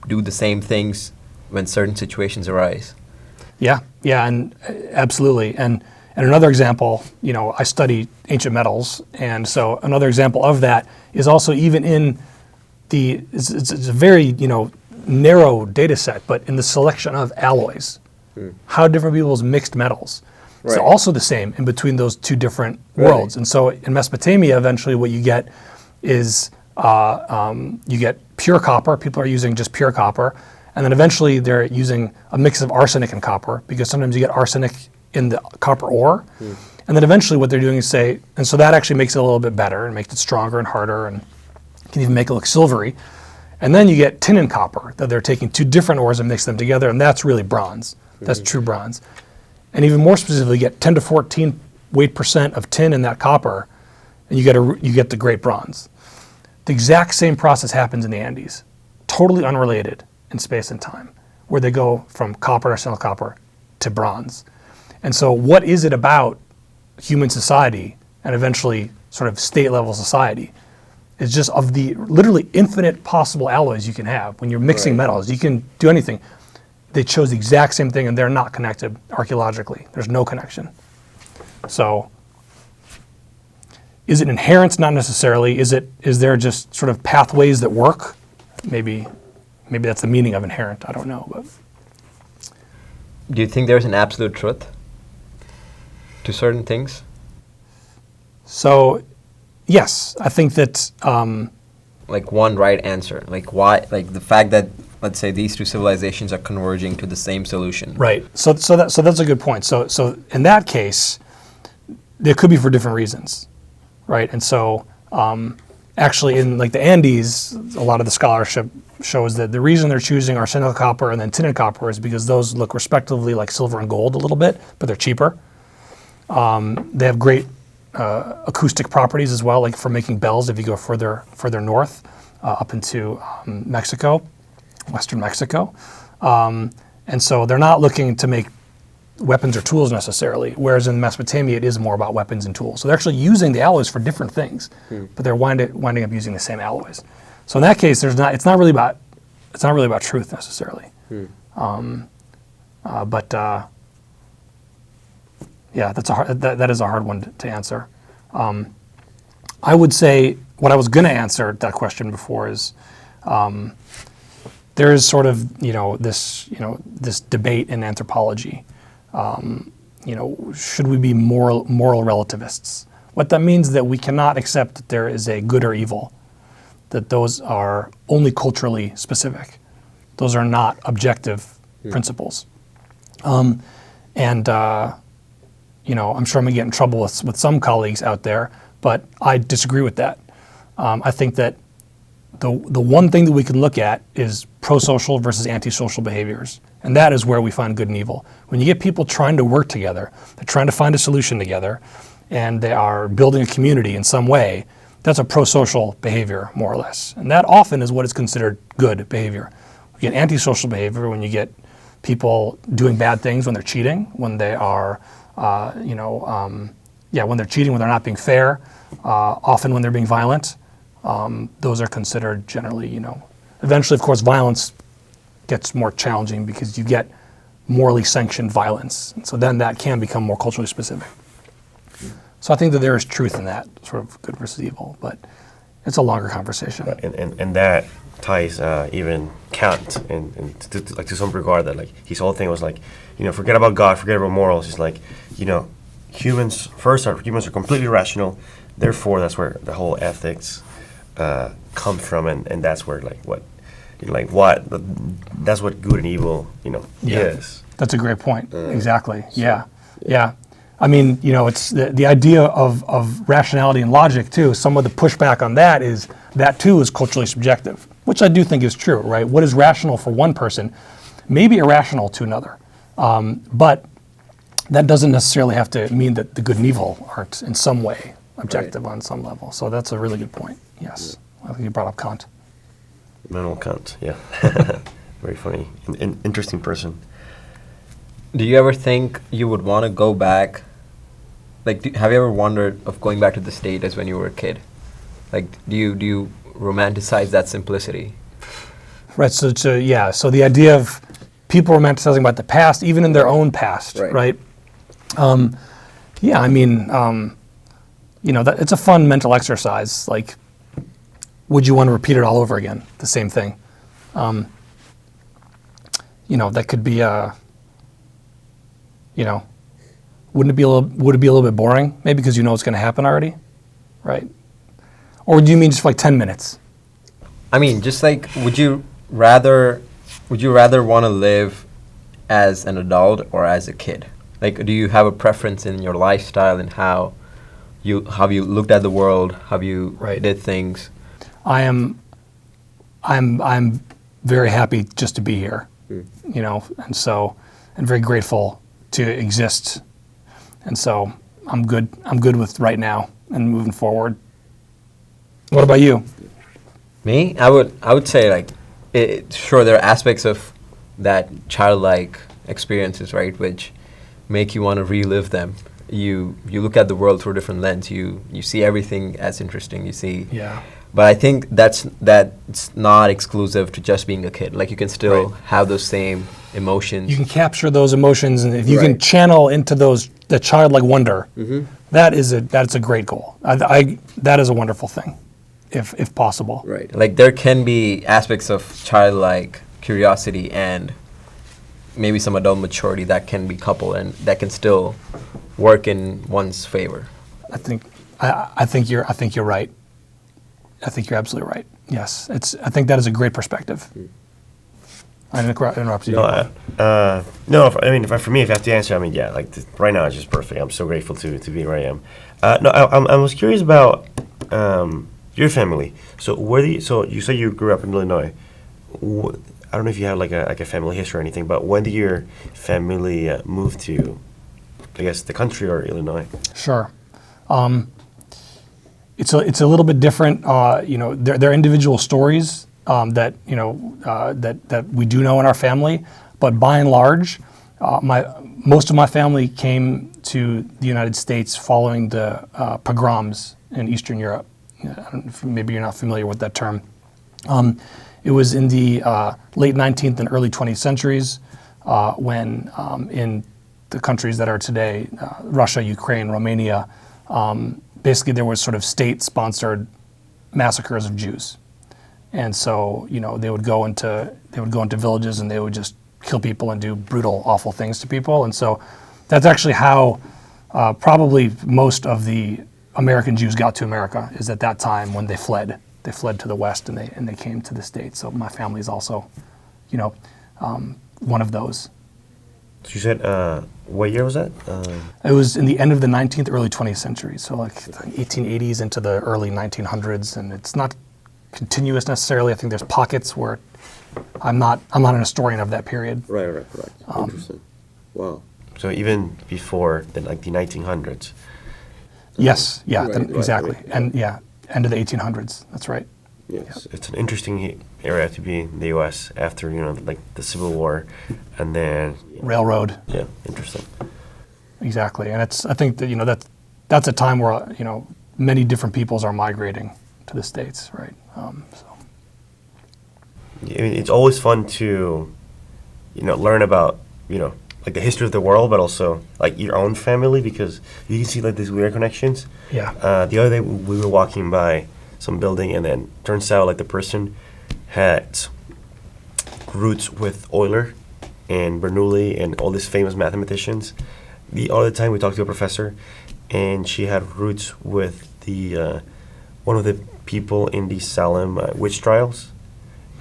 do the same things when certain situations arise. Yeah, and absolutely. And another example, I study ancient metals, and so another example of that is also even in it's a very, narrow data set, but in the selection of alloys, how different people's mixed metals. Right. So also the same in between those two different worlds. And so in Mesopotamia, eventually what you get is you get pure copper. People are using just pure copper. And then eventually they're using a mix of arsenic and copper, because sometimes you get arsenic in the copper ore. And then eventually what they're doing is and so that actually makes it a little bit better and makes it stronger and harder and can even make it look silvery. And then you get tin and copper, that they're taking two different ores and mix them together, and that's really bronze. That's true bronze. And even more specifically, you get 10 to 14 weight% of tin in that copper, and you get the great bronze. The exact same process happens in the Andes, totally unrelated in space and time, where they go from copper, arsenic copper, to bronze. And so what is it about human society and eventually sort of state-level society? It's just of the literally infinite possible alloys you can have. When you're mixing metals, you can do anything. They chose the exact same thing, and they're not connected archaeologically. There's no connection. So is it inherent? Not necessarily. Is there just sort of pathways that work? Maybe that's the meaning of inherent. I don't know. But do you think there's an absolute truth to certain things? So yes, I think that like one right answer. Like why? Like the fact that, let's say, these two civilizations are converging to the same solution. Right. So that's a good point. So in that case, it could be for different reasons, right? And so actually in like the Andes, a lot of the scholarship shows that the reason they're choosing arsenic copper and then tin and copper is because those look respectively like silver and gold a little bit, but they're cheaper. They have great acoustic properties as well, like for making bells if you go further north up into Mexico, western Mexico. And so they're not looking to make weapons or tools necessarily, whereas in Mesopotamia it is more about weapons and tools. So they're actually using the alloys for different things, but they're winding up using the same alloys. So in that case, it's not really about truth necessarily. Yeah, that is a hard one to answer. I would say what I was going to answer that question before is there is sort of this debate in anthropology. Should we be moral relativists? What that means is that we cannot accept that there is a good or evil, that those are only culturally specific. Those are not objective principles. I'm sure I'm going to get in trouble with some colleagues out there, but I disagree with that. I think that the one thing that we can look at is pro-social versus anti-social behaviors, and that is where we find good and evil. When you get people trying to work together, they're trying to find a solution together, and they are building a community in some way, that's a pro-social behavior, more or less. And that often is what is considered good behavior. You get anti-social behavior when you get people doing bad things, when they're cheating, when they are when they're cheating, when they're not being fair, often when they're being violent. Those are considered generally, eventually, of course, violence gets more challenging because you get morally sanctioned violence. And so then that can become more culturally specific. So I think that there is truth in that, sort of good versus evil. But It's a longer conversation. And that ties even Kant and to some regard that like his whole thing was like, forget about God, forget about morals. It's like, humans are completely rational. Therefore, that's where the whole ethics come from, and that's where that's what good and evil is. That's a great point. Exactly. Yeah. I mean, it's the idea of rationality and logic too. Some of the pushback on that is that too is culturally subjective, which I do think is true, right? What is rational for one person may be irrational to another. But that doesn't necessarily have to mean that the good and evil aren't in some way objective on some level. So that's a really good point. Yes. I think you brought up Kant. Immanuel Kant, yeah. Very funny. An interesting person. Do you ever think you would want to go back? Like, have you ever wondered of going back to the States when you were a kid? Like, do you romanticize that simplicity? Right. So the idea of people romanticizing about the past, even in their own past, right? I mean, that it's a fun mental exercise. Like, would you want to repeat it all over again? The same thing. That could be would it be a little bit boring? Maybe because it's going to happen already, right? Or do you mean just for like 10 minutes? I mean, just like, would you rather want to live as an adult or as a kid? Like, do you have a preference in your lifestyle and how you looked at the world, how you did things? I'm very happy just to be here, and very grateful to exist. And so I'm good with right now and moving forward. What about you? Me? I would say like, sure, there are aspects of that childlike experiences, right, which make you want to relive them. You look at the world through a different lens. You see everything as interesting. You see. Yeah. But I think that's not exclusive to just being a kid. Like, you can still have those same emotions. You can capture those emotions, and if you can channel into the childlike wonder, that's a great goal. That is a wonderful thing, if possible. Right. Like, there can be aspects of childlike curiosity and maybe some adult maturity that can be coupled, and that can still work in one's favor. I think you're right. I think you're absolutely right. Yes, I think that is a great perspective. I didn't interrupt you. For me, if I have to answer, right now it's just perfect. I'm so grateful to be where I am. I was curious about your family. So you said you grew up in Illinois. I don't know if you have like a family history or anything, but when did your family move to, I guess, the country or Illinois? Sure. It's a little bit different. There are individual stories that we do know in our family, but by and large, most of my family came to the United States following the pogroms in Eastern Europe. I don't know if maybe you're not familiar with that term. It was in the late 19th and early 20th centuries when in the countries that are today, Russia, Ukraine, Romania, basically there was sort of state-sponsored massacres of Jews. And so, they would go into villages and they would just kill people and do brutal, awful things to people. And so that's actually how probably most of the American Jews got to America, is at that time when they fled. They fled to the West and they came to the States. So my family is also, one of those. So you said, what year was that? It was in the end of the 19th, early 20th century. So like the 1880s into the early 1900s. And it's not continuous necessarily. I think there's pockets where I'm not an historian of that period. Right. Interesting. Wow. So even before the 1900s. Yes. Yeah. Exactly. Right. And end of the 1800s. That's right. Yes. It's an interesting area to be in the U.S. after the Civil War, and then railroad. Yeah, interesting. Exactly, and I think that that's a time where many different peoples are migrating to the States, right? It's always fun to learn about the history of the world, but also your own family, because you can see these weird connections. Yeah. The other day we were walking by some building, and then turns out like the person had roots with Euler and Bernoulli and all these famous mathematicians. The other time we talked to a professor, and she had roots with the one of the people in the Salem witch trials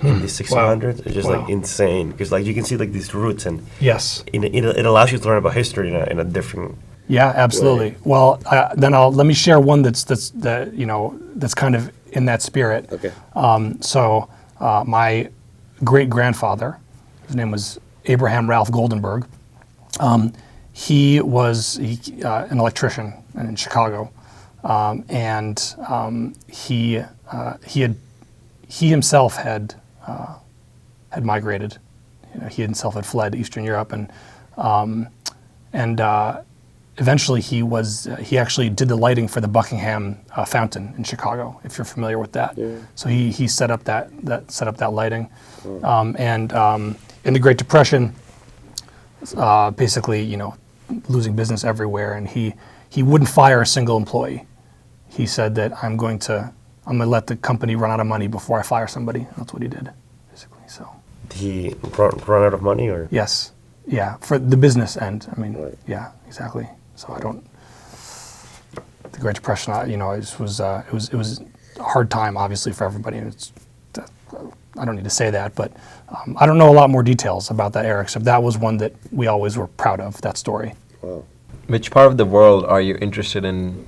in the 1600s. It's just like insane, because like you can see like these roots, and Yes. it allows you to learn about history in a different. Yeah, absolutely. Well, then let me share one that's kind of in that spirit. Okay. So my great grandfather, his name was Abraham Ralph Goldenberg. He was an electrician in Chicago, and he himself had migrated. He himself had fled Eastern Europe, and eventually he actually did the lighting for the Buckingham Fountain in Chicago, if you're familiar with that. Yeah. So he set up that lighting, and in the Great Depression, basically losing business everywhere, and he wouldn't fire a single employee. He said that I'm going to let the company run out of money before I fire somebody. That's what he did, basically. So. Did he run out of money, or? Yes. Yeah, for the business end. I mean, Right. yeah, exactly. So the Great Depression, it was a hard time, obviously, for everybody. And I don't need to say that, but I don't know a lot more details about that era, except that was one that we always were proud of, that story. Wow. Which part of the world are you interested in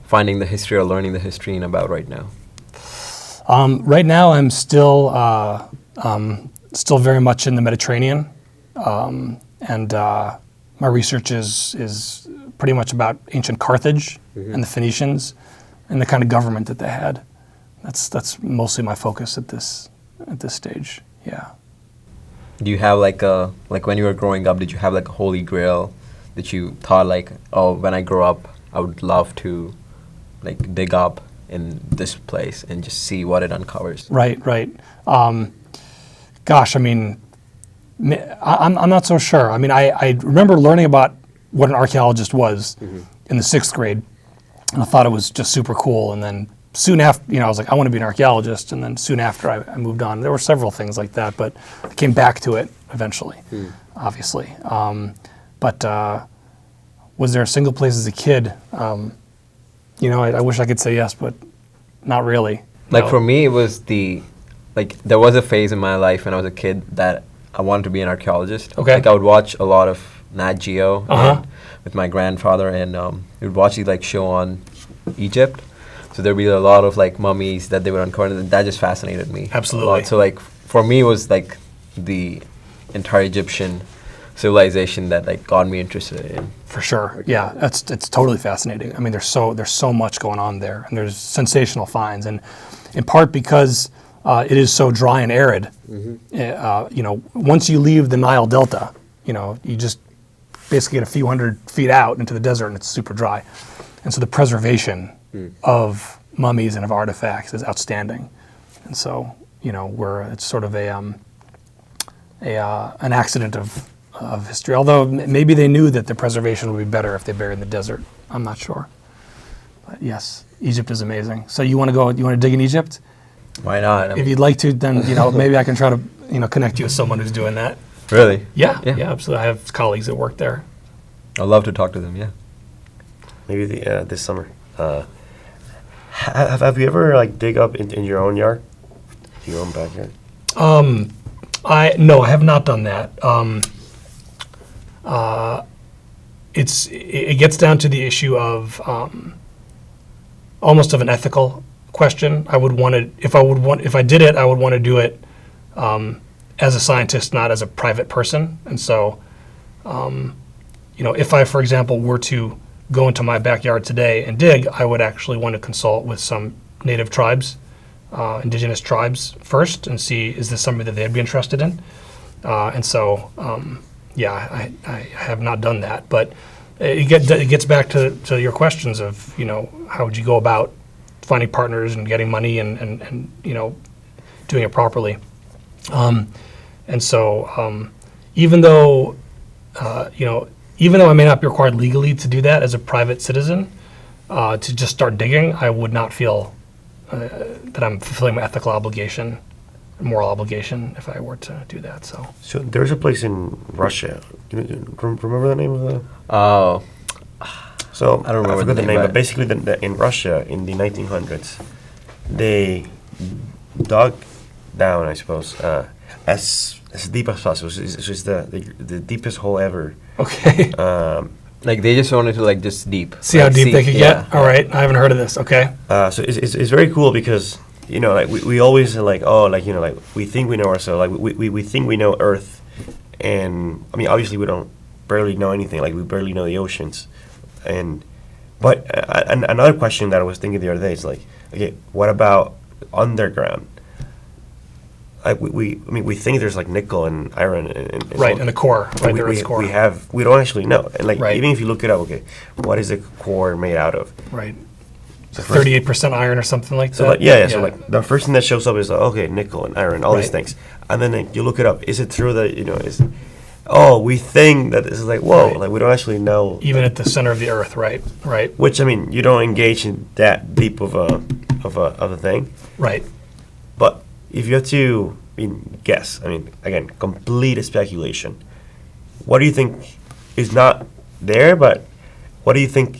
finding the history or learning the history in about right now? Right now, I'm still very much in the Mediterranean, and my research is pretty much about ancient Carthage and the Phoenicians and the kind of government that they had. That's mostly my focus at this stage. Yeah. Do you have like when you were growing up, did you have like a holy grail that you thought like, oh, when I grow up, I would love to like dig up in this place and just see what it uncovers? Right. Gosh, I mean, I'm not so sure. I mean, I remember learning about what an archaeologist was in the 6th grade, and I thought it was just super cool. And then soon after, I was like, I want to be an archaeologist. And then soon after, I moved on. There were several things like that, but I came back to it eventually, obviously. But was there a single place as a kid? I wish I could say yes, but not really. Like No. for me, it was there was a phase in my life when I was a kid that I wanted to be an archaeologist. Okay. Like I would watch a lot of Nat Geo Uh-huh. with my grandfather, and we would watch the like show on Egypt. So there'd be a lot of like mummies that they would uncover, and that just fascinated me. Absolutely. A lot. So like for me, it was like the entire Egyptian civilization that like got me interested in. For sure, yeah, it's totally fascinating. I mean, there's so much going on there, and there's sensational finds, and in part because it is so dry and arid. Once you leave the Nile Delta, you just basically get a few hundred feet out into the desert, and it's super dry, and so the preservation of mummies and of artifacts is outstanding, and so it's sort of an accident of history. Although maybe they knew that the preservation would be better if they buried in the desert. I'm not sure. But yes, Egypt is amazing. So you want to go? You want to dig in Egypt? Why not? If you'd like to, then maybe I can try to connect you with someone who's doing that. Really? Yeah, absolutely. I have colleagues that work there. I'd love to talk to them. Yeah. Maybe this summer. Have you ever like dig up in your own yard, your own backyard? I have not done that. It gets down to the issue of almost of an ethical question. I would want to if I did it, I would want to do it as a scientist, not as a private person. And so, if I, for example, were to go into my backyard today and dig, I would actually want to consult with some native tribes, indigenous tribes first, and see is this something that they'd be interested in. And so, I have not done that, but it gets back to your questions of how would you go about finding partners and getting money and doing it properly. And so even though I may not be required legally to do that as a private citizen, to just start digging, I would not feel that I'm fulfilling my ethical obligation, moral obligation, if I were to do that. So there's a place in Russia. Remember the name of the? Oh, So I don't remember forgot the the name, name, but but- basically, in Russia in the 1900s, they dug down, I suppose, as deep as possible. It's just the deepest hole ever. Okay. like they just wanted to like just deep. See how like, deep they could yeah. get? All right. I haven't heard of this. Okay. So it's very cool because like we always are like like we think we know ourselves, like we think we know Earth, and I mean obviously we don't barely know anything, like we barely know the oceans, but another question that I was thinking the other day is like, okay, what about underground? Like we think there's like nickel and iron and Right, in the core, right, the Earth's core. we don't actually know, and like Right. even if you look it up, okay, what is the core made out of? Right. So first- 38% iron or something like So that. like so like the first thing that shows up is like, okay, nickel and iron, all these Right. things, and then like, you look it up. Is it true that we think that this is like whoa, Right. like we don't actually know. Even at the center of the Earth, right? Right. Which I mean, you don't engage in that deep of a thing, Right. but if you have to guess, I mean, again, complete speculation. What do you think is not there? But what do you think?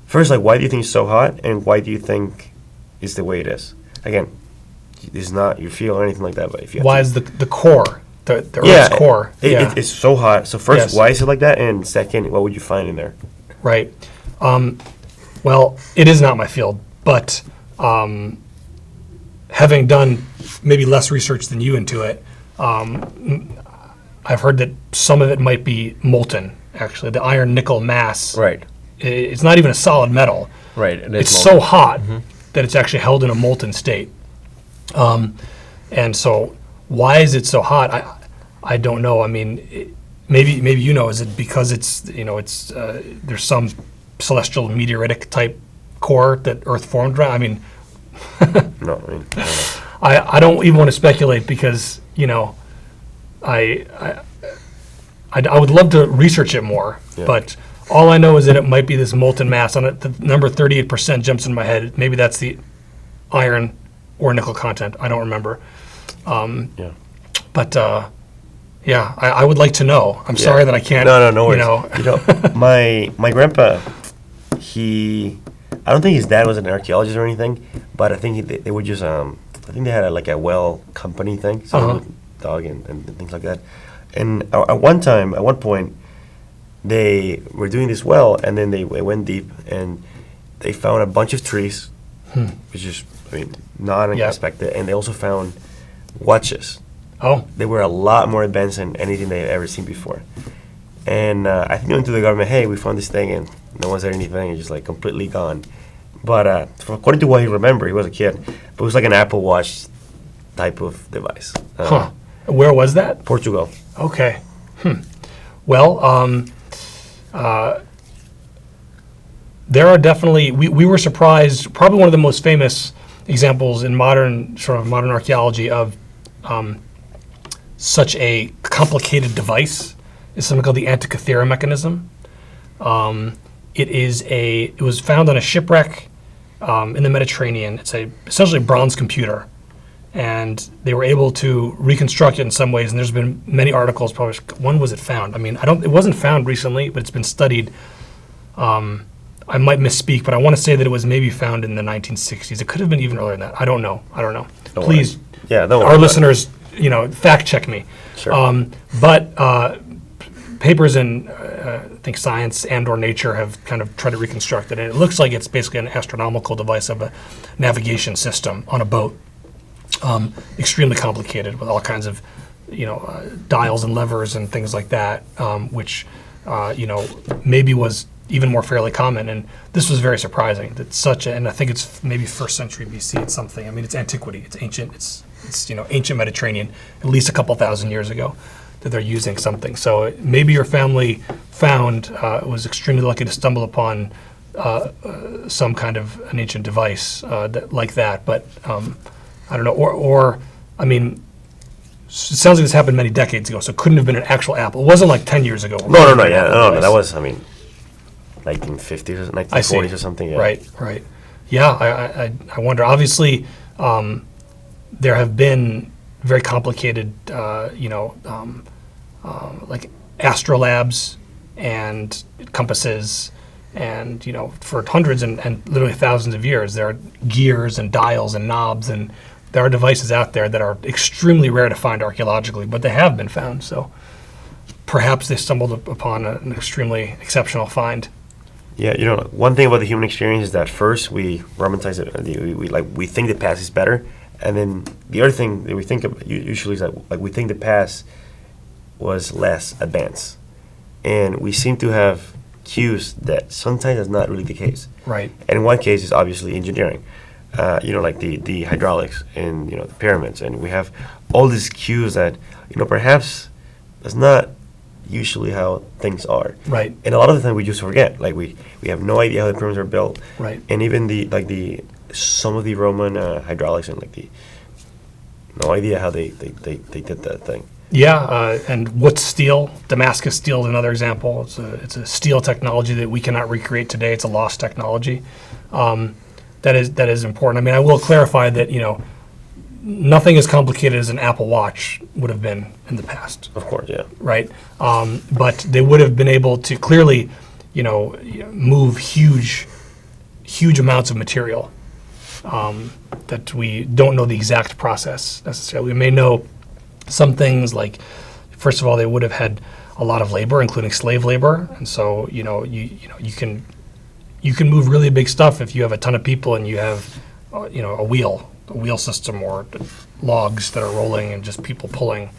First, like, why do you think it's so hot, and why do you think it's the way it is? Again, it's not your feel or anything like that. But if you have Why to, is the core, the Earth's core? it's so hot. So first, Yes. why is it like that? And second, what would you find in there? Right. Well, it is not my field, but having done maybe less research than you into it, I've heard that some of it might be molten, actually. The iron nickel mass, Right. It's not even a solid metal. Right. it is It's molten. so hot that it's actually held in a molten state. And so why is it so hot? I don't know. I mean, maybe you know, is it because it's there's some celestial meteoritic type core that Earth formed around? I mean, No, I mean, I don't know. I don't even want to speculate because I would love to research it more, Yeah. but all I know is that it might be this molten mass. On it, the number 38% jumps in my head. Maybe that's the iron or nickel content. I don't remember. Yeah. But yeah, I would like to know. I'm Yeah. sorry that I can't. No worries. My grandpa, I don't think his dad was an archaeologist or anything, but I think they were just I think they had like a well company thing, so Uh-huh. they would dog and things like that. And at one point, they were doing this well, and then they went deep, and they found a bunch of trees, which is not Yeah. unexpected, and they also found watches. Oh, They were a lot more advanced than anything they'd ever seen before. And I think they went to the government, hey, we found this thing, and no one said anything, it's just like completely gone. But according to what he remembered, he was a kid, but it was like an Apple Watch type of device. huh. Where was that? Portugal. Okay. Well, there are definitely, we were surprised, probably one of the most famous examples in modern archaeology of such a complicated device is something called the Antikythera Mechanism. It was found on a shipwreck in the Mediterranean. It's essentially a bronze computer. And they were able to reconstruct it in some ways, and there's been many articles published. When was it found? I mean, it wasn't found recently, but it's been studied. I might misspeak, but I want to say that it was maybe found in the 1960s. It could have been even earlier than that. I don't know. Don't Please, worry. Yeah, don't worry our about it. listeners, fact check me. Sure. But papers in, I think, Science and/or Nature have kind of tried to reconstruct it, and it looks like it's basically an astronomical device of a navigation system on a boat. Extremely complicated with all kinds of, dials and levers and things like that, which, maybe was even more fairly common. And this was very surprising that and I think it's maybe 1st century BC. It's something. I mean, it's antiquity. It's ancient. It's ancient Mediterranean, at least a couple thousand years ago, that they're using something. So maybe your family was extremely lucky to stumble upon some kind of an ancient device like that, but. I don't know, or I mean, it sounds like this happened many decades ago, so it couldn't have been an actual Apple. It wasn't like 10 years ago. No, yeah, no, that was, 1950s or I see. 1940s or something. Yeah. Right. Yeah, I wonder. Obviously, there have been very complicated, like astrolabs and compasses, and for hundreds and literally thousands of years, there are gears and dials and knobs, and there are devices out there that are extremely rare to find archaeologically, but they have been found. So perhaps they stumbled upon an extremely exceptional find. Yeah, one thing about the human experience is that first we romanticize it. We think the past is better, and then the other thing that we think of usually is that we think the past was less advanced, and we seem to have cues that sometimes that's not really the case. Right. And in one case is obviously engineering, like the hydraulics and the pyramids, and we have all these cues that perhaps that's not usually how things are. Right. And a lot of the time we just forget. Like we have no idea how the pyramids are built. Right. And even some of the Roman hydraulics and no idea how they did that thing. Yeah, and wood steel, Damascus steel is another example. It's a steel technology that we cannot recreate today. It's a lost technology. That is important. I mean, I will clarify that nothing as complicated as an Apple Watch would have been in the past. Of course, yeah. Right, but they would have been able to clearly, move huge amounts of material that we don't know the exact process necessarily. We may know some things like, first of all, they would have had a lot of labor, including slave labor, and so you can move really big stuff if you have a ton of people and you have a wheel system or logs that are rolling and just people pulling,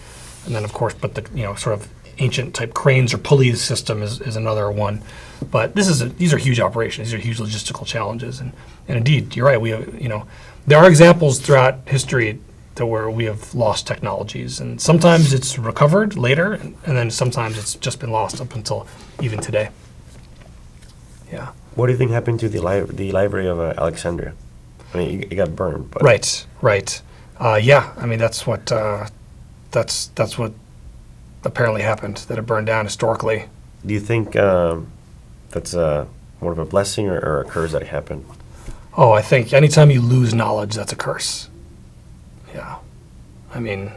and then of course, but the sort of ancient type cranes or pulleys system is another one. But these are huge operations. These are huge logistical challenges, and indeed, you're right. We have there are examples throughout history where we have lost technologies, and sometimes it's recovered later, and then sometimes it's just been lost up until even today. Yeah. What do you think happened to the Library of Alexandria? I mean, it got burned. But Right. Yeah. I mean, that's what apparently happened. That it burned down historically. Do you think that's more of a blessing or a curse that happened? Oh, I think anytime you lose knowledge, that's a curse. Yeah. I mean,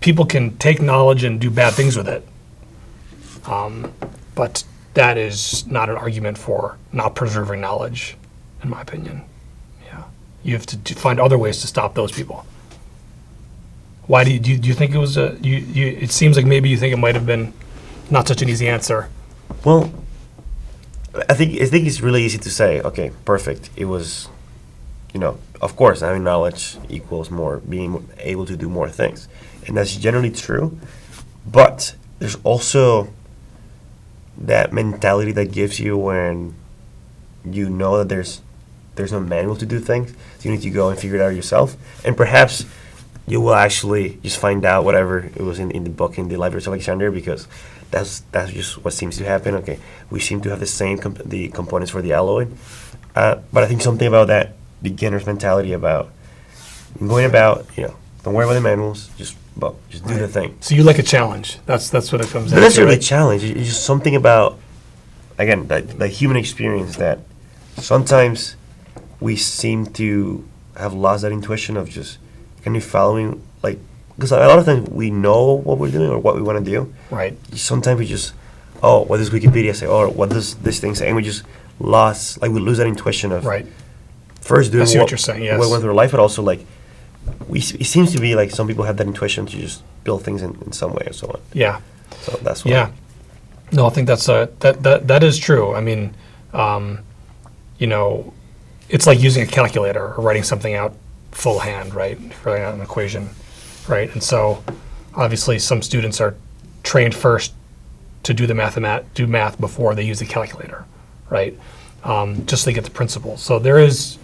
people can take knowledge and do bad things with it, but that is not an argument for not preserving knowledge, in my opinion. Yeah. You have to find other ways to stop those people. Why do you think it was it seems like maybe you think it might have been not such an easy answer. Well, I think it's really easy to say, okay, perfect. It was, of course, having knowledge equals more, being able to do more things. And that's generally true. But there's also that mentality that gives you when you know that there's no manual to do things. So you need to go and figure it out yourself. And perhaps you will actually just find out whatever it was in the book in the Library of Alexandria, because that's just what seems to happen. Okay, we seem to have the same the components for the alloy, but I think something about that beginner's mentality about going about, don't worry about the manuals, just do the thing. So you like a challenge. That's what it comes down to. Not necessarily a Right? challenge. It's just something about, again, the human experience that sometimes we seem to have lost that intuition of just kind of following, because a lot of times we know what we're doing or what we want to do. Right. Sometimes we just, what does Wikipedia say? Or what does this thing say? And we just we lose that intuition of Right. first doing I see what you're saying, yes. what went through life, but also it seems to be like some people have that intuition to just build things in some way or so on. Yeah. So that's why. Yeah. No, I think that is true. I mean, it's like using a calculator or writing something out full hand, right? Writing out an equation, right? And so, obviously, some students are trained first to do math before they use the calculator, right? Just so they get the principles. So there is,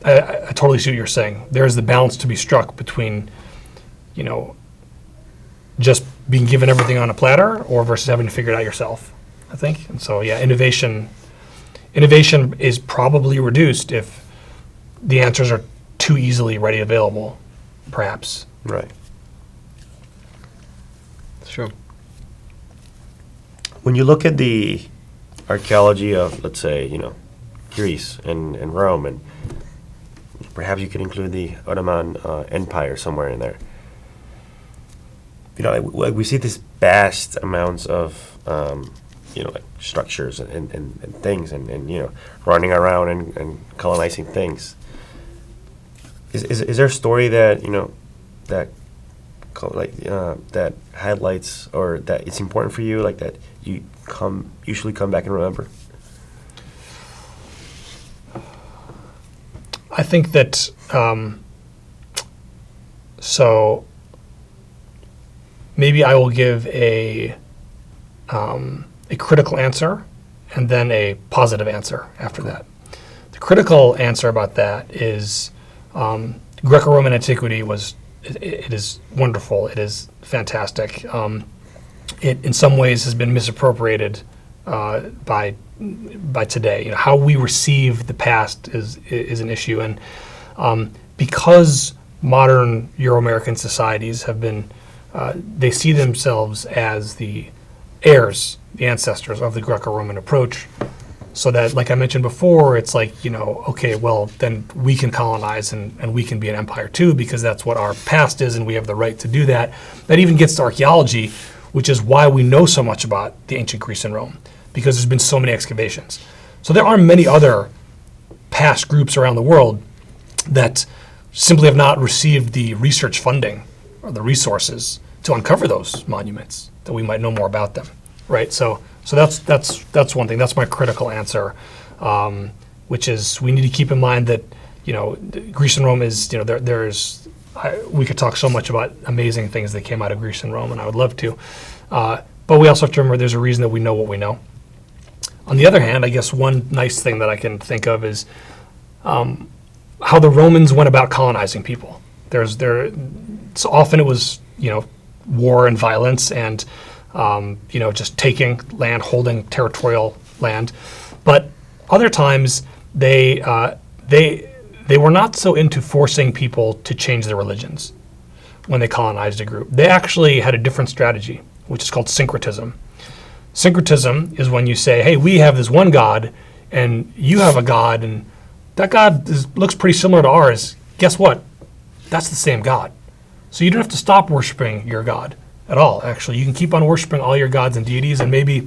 I totally see what you're saying. There is the balance to be struck between, just being given everything on a platter or versus having to figure it out yourself, I think. And so, yeah, innovation is probably reduced if the answers are too easily ready available, perhaps. Right. It's true. When you look at the archaeology of, let's say, Greece and Rome, and perhaps you could include the Ottoman Empire somewhere in there. Like we see these vast amounts of, like structures and things, and running around and colonizing things. Is there a story that that that highlights, or that it's important for you, like that you usually come back and remember? I think that so maybe I will give a critical answer and then a positive answer after that. The critical answer about that is Greco-Roman antiquity it is wonderful. It is fantastic. It in some ways has been misappropriated by today. How we receive the past is an issue, and because modern Euro-American societies have been, they see themselves as the heirs, the ancestors of the Greco-Roman approach. So that, like I mentioned before, it's like, okay, well, then we can colonize and we can be an empire too, because that's what our past is and we have the right to do that. That even gets to archaeology, which is why we know so much about the ancient Greece and Rome, because there's been so many excavations. So there are many other past groups around the world that simply have not received the research funding or the resources to uncover those monuments, that we might know more about them, right? So that's one thing. That's my critical answer, which is we need to keep in mind that Greece and Rome is we could talk so much about amazing things that came out of Greece and Rome, and I would love to, but we also have to remember there's a reason that we know what we know. On the other hand, I guess one nice thing that I can think of is how the Romans went about colonizing people. So often it was war and violence and just taking land, holding territorial land. But other times they were not so into forcing people to change their religions when they colonized a group. They actually had a different strategy, which is called syncretism. Syncretism is when you say, hey, we have this one God and you have a God, and that God looks pretty similar to ours. Guess what? That's the same God. So you don't have to stop worshiping your God at all, actually. You can keep on worshiping all your gods and deities, and maybe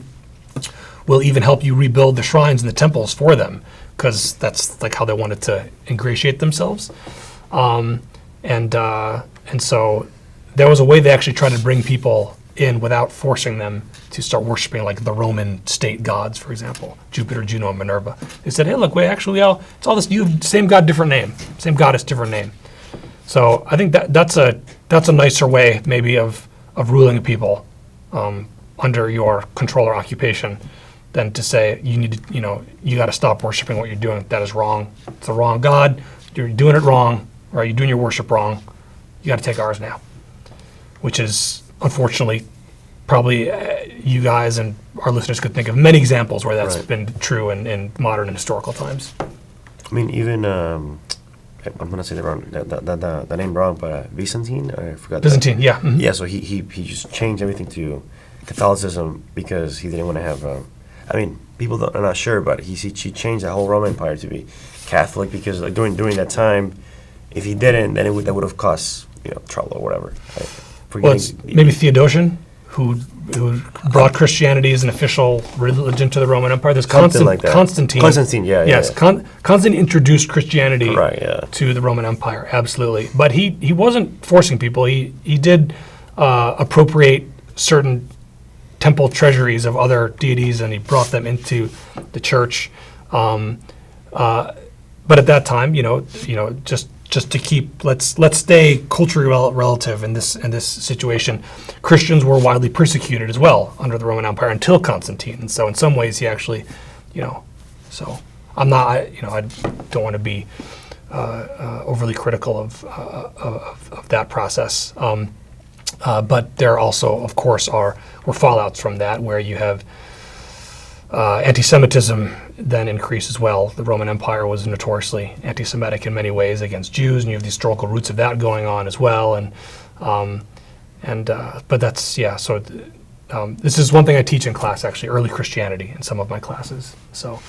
we'll even help you rebuild the shrines and the temples for them, because that's like how they wanted to ingratiate themselves. And so there was a way they actually tried to bring people in without forcing them to start worshiping like the Roman state gods, for example, Jupiter, Juno, and Minerva. They said, hey, look, it's all this, you have same God, different name, same goddess, different name. So I think that's a nicer way maybe of ruling people under your control or occupation than to say you need to, you got to stop worshiping what you're doing. That is wrong. It's the wrong God. You're doing it wrong, right? You're doing your worship wrong. You got to take ours now, which is unfortunately probably you guys and our listeners could think of many examples where that's been true in modern and historical times. I mean, even I'm gonna say the name wrong, but Byzantine. I forgot. Byzantine, yeah. Mm-hmm. Yeah, so he just changed everything to Catholicism because he didn't want to have. People are not sure, but he changed the whole Roman Empire to be Catholic because like, during that time, if he didn't, then that would have caused trouble or whatever. Well, it's maybe Theodosian who brought Christianity as an official religion to the Roman Empire. There's like that. Constantine, yes. Constantine introduced Christianity to the Roman Empire, absolutely. But he wasn't forcing people. He did appropriate certain temple treasuries of other deities, and he brought them into the church. But at that time, just to keep let's stay culturally relative in this situation. Christians were widely persecuted as well under the Roman Empire until Constantine, and so in some ways he actually, so I'm not, I don't want to be overly critical of that process. But there also, of course, were fallouts from that where you have anti-Semitism then increased as well. The Roman Empire was notoriously anti-Semitic in many ways against Jews, and you have the historical roots of that going on as well. But that's So this is one thing I teach in class, actually, early Christianity in some of my classes. So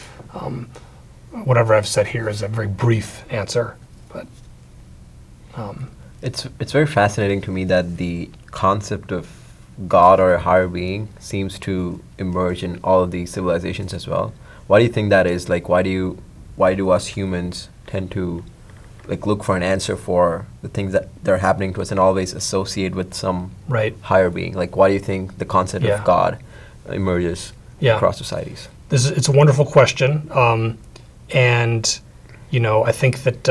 whatever I've said here is a very brief answer, but It's very fascinating to me that the concept of God or a higher being seems to emerge in all of these civilizations as well. Why do you think that is? Like, why do us humans tend to like look for an answer for the things that are happening to us and always associate with some right. higher being? Like, why do you think the concept Yeah. of God emerges Yeah. across societies? It's a wonderful question, and I think that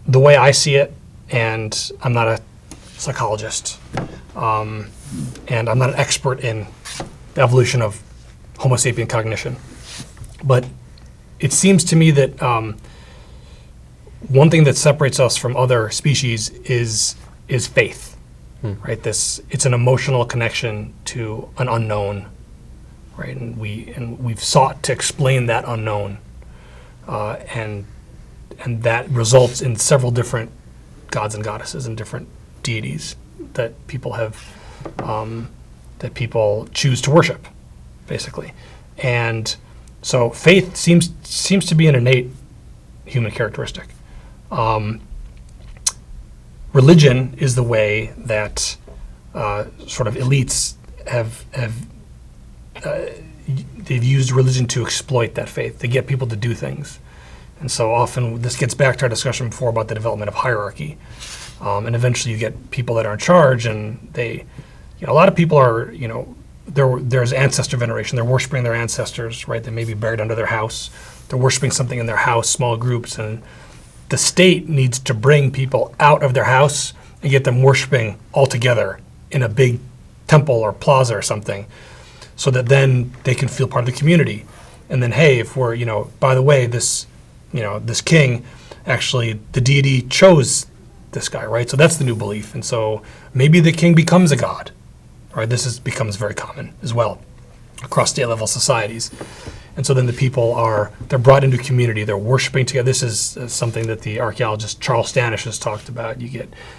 the way I see it, and I'm not a psychologist, and I'm not an expert in the evolution of Homo sapien cognition, but it seems to me that one thing that separates us from other species is faith. Right, it's an emotional connection to an unknown, right? And we've sought to explain that unknown, and that results in several different gods and goddesses and different deities that people have that people choose to worship, basically. And so faith seems to be an innate human characteristic. Religion is the way that sort of elites they've used religion to exploit that faith, to get people to do things. And so often this gets back to our discussion before about the development of hierarchy. And eventually you get people that are in charge, and a lot of people are, there's ancestor veneration. They're worshiping their ancestors, right? They may be buried under their house. They're worshiping something in their house, small groups, and the state needs to bring people out of their house and get them worshiping all together in a big temple or plaza or something, so that then they can feel part of the community. And then, hey, if we're, by the way, this king, actually the deity chose this guy, right? So that's the new belief. And so maybe the king becomes a god, right? Becomes very common as well across state level societies. And so then the people they're brought into community, they're worshiping together. This is something that the archaeologist Charles Stanish has talked about.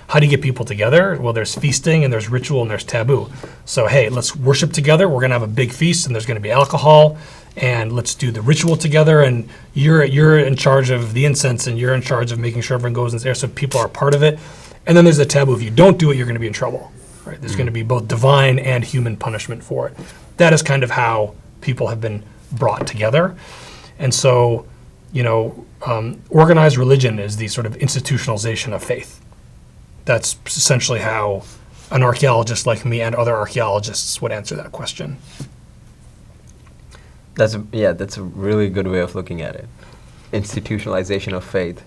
How do you get people together? Well, there's feasting and there's ritual and there's taboo. So, hey, let's worship together. We're gonna have a big feast and there's gonna be alcohol, and let's do the ritual together, and you're in charge of the incense and you're in charge of making sure everyone goes in there so people are part of it. And then there's the taboo. If you don't do it, you're gonna be in trouble, right? There's gonna be both divine and human punishment for it. That is kind of how people have been brought together. And so, organized religion is the sort of institutionalization of faith. That's essentially how an archaeologist like me and other archaeologists would answer that question. That's a really good way of looking at it. Institutionalization of faith.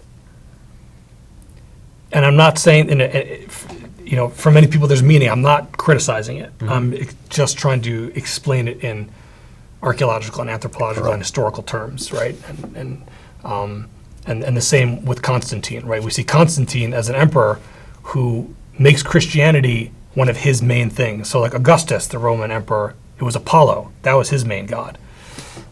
And I'm not saying, for many people there's meaning. I'm not criticizing it. I'm just trying to explain it in archaeological and anthropological and historical terms, right? And the same with Constantine, right? We see Constantine as an emperor who makes Christianity one of his main things. So like Augustus, the Roman emperor, it was Apollo. That was his main god.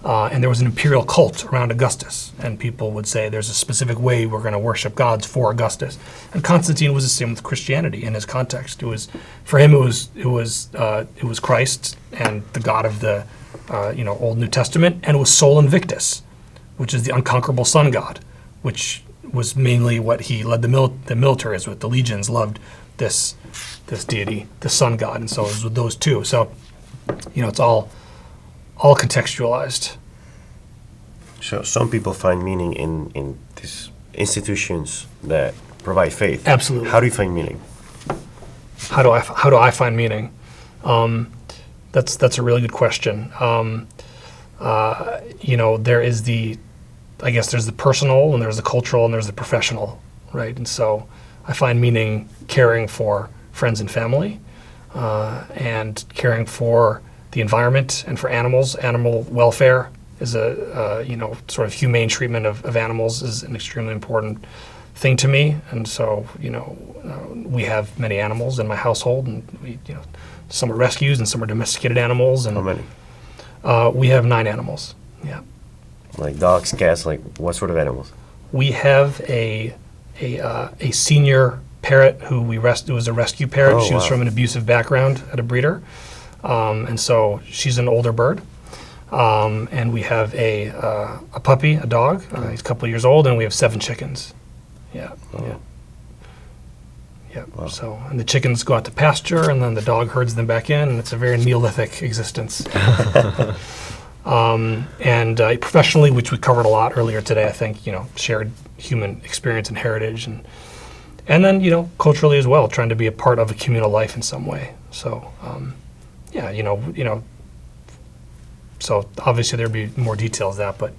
And there was an imperial cult around Augustus, and people would say there's a specific way we're going to worship gods for Augustus. And Constantine was the same with Christianity in his context. It was, for him, it was Christ and the God of the Old New Testament, and it was Sol Invictus, which is the unconquerable sun god, which was mainly what he led the militaries with. The legions loved this deity, the sun god, and so it was with those two. So, it's all contextualized. So some people find meaning in these institutions that provide faith. Absolutely. How do you find meaning? How do I find meaning? That's a really good question. There is there's the personal, and there's the cultural, and there's the professional, right? And so I find meaning caring for friends and family, and caring for the environment and for animals. Animal welfare is a sort of humane treatment of animals is an extremely important thing to me. And so we have many animals in my household, and some are rescues and some are domesticated animals. And How many? We have 9 animals. Yeah. Like dogs, cats, like what sort of animals? We have a senior parrot who it was a rescue parrot. Oh, She was wow. from an abusive background at a breeder. And so she's an older bird. And we have a puppy, a dog. He's a couple of years old, and we have 7 chickens. Yeah, yeah. Yeah. Wow. So, and the chickens go out to pasture, and then the dog herds them back in, and it's a very Neolithic existence. And professionally, which we covered a lot earlier today, I think, shared human experience and heritage, and then, culturally as well, trying to be a part of a communal life in some way. So, so obviously there'd be more details of that, but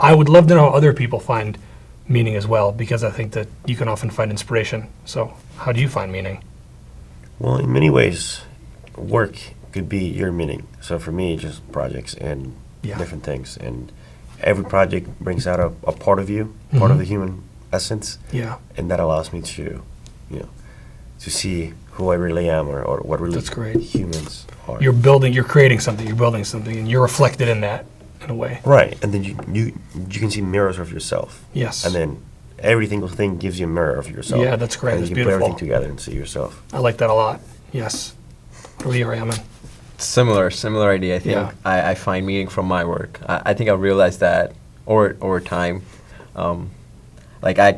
I would love to know how other people find meaning as well, because I think that you can often find inspiration. So how do you find meaning? Well, in many ways, work could be your meaning. So for me, just projects and Yeah. different things. And every project brings out a part of you, part of the human essence. Yeah, And that allows me to, to see who I really am or what really That's great. humans are. you're creating something, you're building something, and you're reflected in that in a way. Right. And then you can see mirrors of yourself. Yes. And then every single thing gives you a mirror of yourself. Yeah, that's great. And That's you can put everything beautiful. together and see yourself. I like that a lot. Yes. What do you, Raymond? Similar idea. I think Yeah. I find meaning from my work. I think I realized that over time. Like I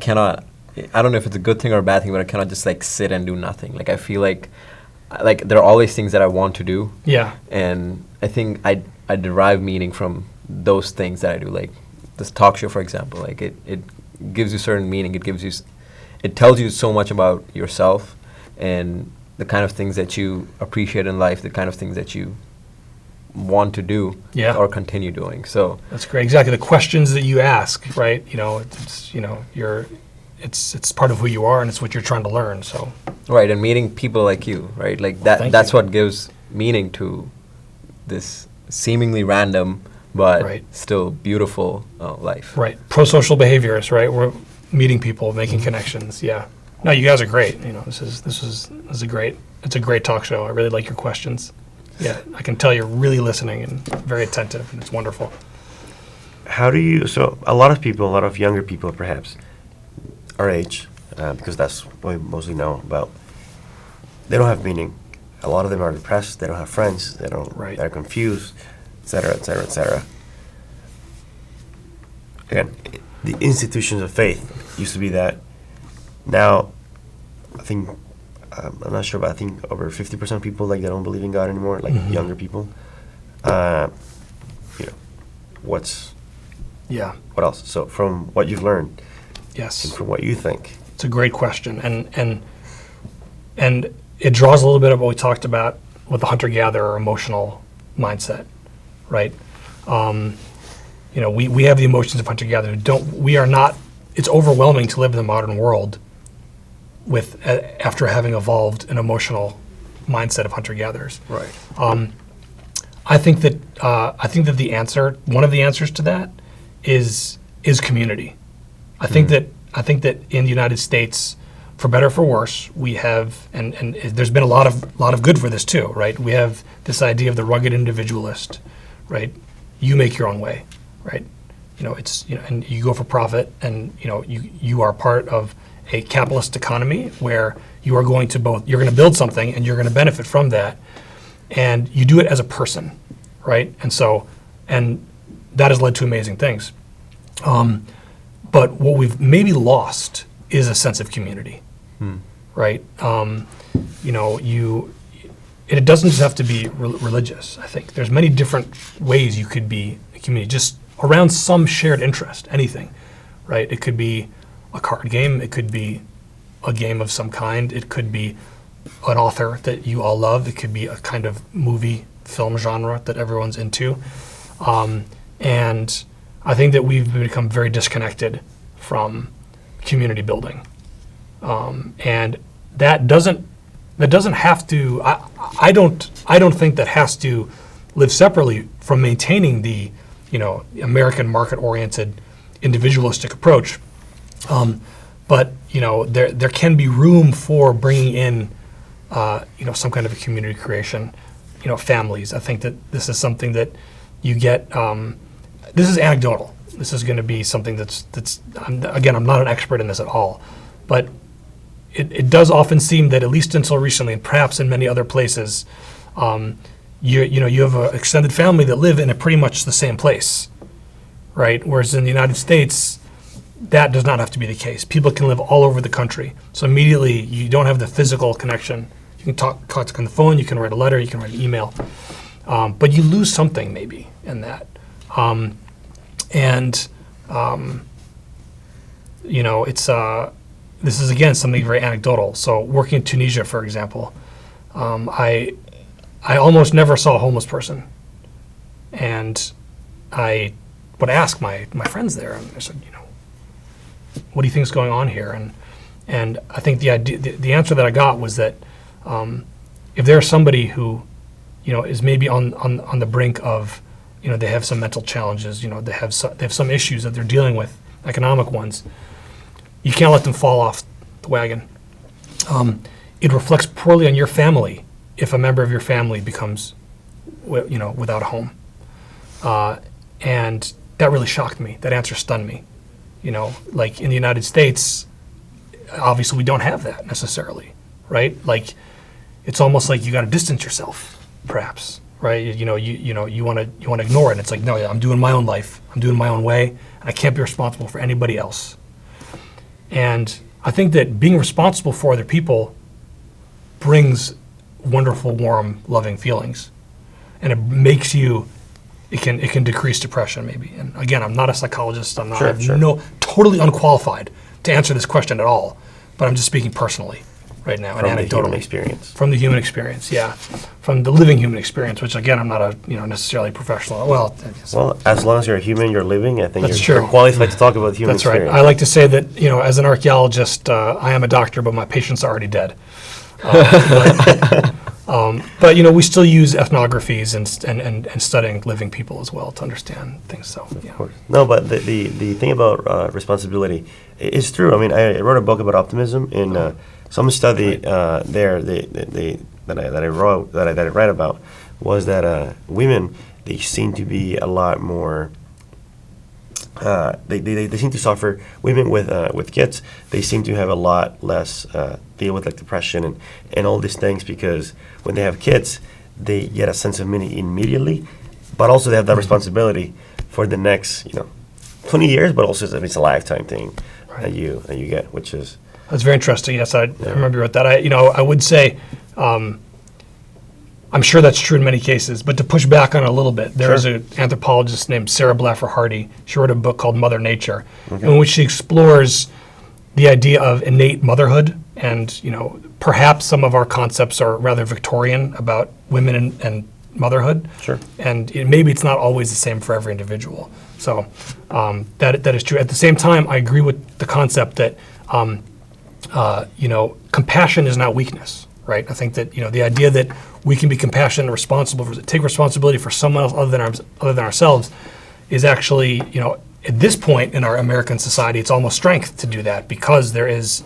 don't know if it's a good thing or a bad thing, but I cannot just like sit and do nothing. Like I feel like there are always things that I want to do, Yeah. and I think I derive meaning from those things that I do. Like this talk show, for example, like it gives you certain meaning. It tells you so much about yourself and the kind of things that you appreciate in life, the kind of things that you want to do Yeah. or continue doing. So That's great. Exactly. The questions that you ask, right? It's part of who you are, and it's what you're trying to learn. So right, and meeting people like you, right? Like Thank that's you. what gives meaning to this seemingly random but Right. still beautiful life. right, pro-social behaviors, right? We're meeting people, making connections. Yeah. No, you guys are great. This is a great. It's a great talk show. I really like your questions. Yeah, I can tell you're really listening and very attentive, and it's wonderful. So a lot of younger people perhaps, our age, because that's what we mostly know about, they don't have meaning. A lot of them are depressed, they don't have friends, Right. they're confused, etc., etc., etc. Again, the institutions of faith used to be that. Now, I think, I'm not sure, but I think over 50% of people, like, they don't believe in God anymore, like younger people. Yeah. What else? So from what you've learned Yes. and from what you think, It's a great question, and it draws a little bit of what we talked about with the hunter-gatherer emotional mindset, right? We have the emotions of hunter-gatherer. We are not. It's overwhelming to live in the modern world after having evolved an emotional mindset of hunter-gatherers. Right. I think that one of the answers to that is community. I think that in the United States, for better or for worse, we have and there's been a lot of good for this too, right? We have this idea of the rugged individualist, right? You make your own way, right? And you go for profit, and you are part of a capitalist economy where you're going to build something and you're going to benefit from that, and you do it as a person, right? And that has led to amazing things. But what we've maybe lost is a sense of community, right? It doesn't just have to be religious. I think there's many different ways you could be a community, just around some shared interest, anything, right? It could be a card game. It could be a game of some kind. It could be an author that you all love. It could be a kind of film genre that everyone's into. And I think that we've become very disconnected from community building. And that doesn't have to, I don't think that has to live separately from maintaining the, American market-oriented individualistic approach. But there can be room for bringing in, some kind of a community creation, families. I think that this is something that you get. This is anecdotal. This is going to be something that's. I'm not an expert in this at all, but it does often seem that, at least until recently, and perhaps in many other places, you have an extended family that live in a pretty much the same place, right? Whereas in the United States, that does not have to be the case. People can live all over the country. So immediately, you don't have the physical connection. You can talk on the phone, you can write a letter, you can write an email. But you lose something maybe in that. It's this is again something very anecdotal. So working in Tunisia, for example, I almost never saw a homeless person, and I would ask my friends there, and I said, what do you think is going on here? And I think the answer that I got was that if there's somebody who is maybe on the brink of, they have some mental challenges, they have some issues that they're dealing with, economic ones, you can't let them fall off the wagon. It reflects poorly on your family if a member of your family becomes, without a home. And that really shocked me. That answer stunned me. Like in the United States, obviously we don't have that necessarily, right? Like, it's almost like you got to distance yourself, perhaps, right? You want to ignore it. And it's like, no, I'm doing my own life. I'm doing my own way, and I can't be responsible for anybody else. And I think that being responsible for other people brings wonderful, warm, loving feelings, and it makes you. It can decrease depression maybe. And again, I'm not a psychologist. I'm totally unqualified to answer this question at all. But I'm just speaking personally right now, From and the anecdotally. human experience. From the human experience, yeah. From the living human experience, which again, I'm not a necessarily professional. Well, As long as you're a human, you're living, I think That's you're true. qualified to talk about human that's right. experience. I like to say that as an archaeologist, I am a doctor, but my patients are already dead. But we still use ethnographies and studying living people as well to understand things. So yeah. Of course. No, but the thing about responsibility is true. I mean, I wrote a book about optimism in some study there that I read about was that women, they seem to be a lot more. They seem to suffer. Women with kids, they seem to have a lot less deal with like depression and all these things, because when they have kids, they get a sense of meaning immediately, but also they have that responsibility for the next 20 years, but also it's a lifetime thing that you get, which is. That's very interesting. Yes, I remember you wrote that. I would say, I'm sure that's true in many cases, but to push back on it a little bit, there's an anthropologist named Sarah Blaffer Hardy. She wrote a book called Mother Nature, in which she explores the idea of innate motherhood, and perhaps some of our concepts are rather Victorian about women and motherhood. Sure. And maybe it's not always the same for every individual. So that is true. At the same time, I agree with the concept that compassion is not weakness, right? I think that the idea that we can be compassionate and responsible take responsibility for someone else other than ourselves is actually at this point in our American society, it's almost strength to do that, because there is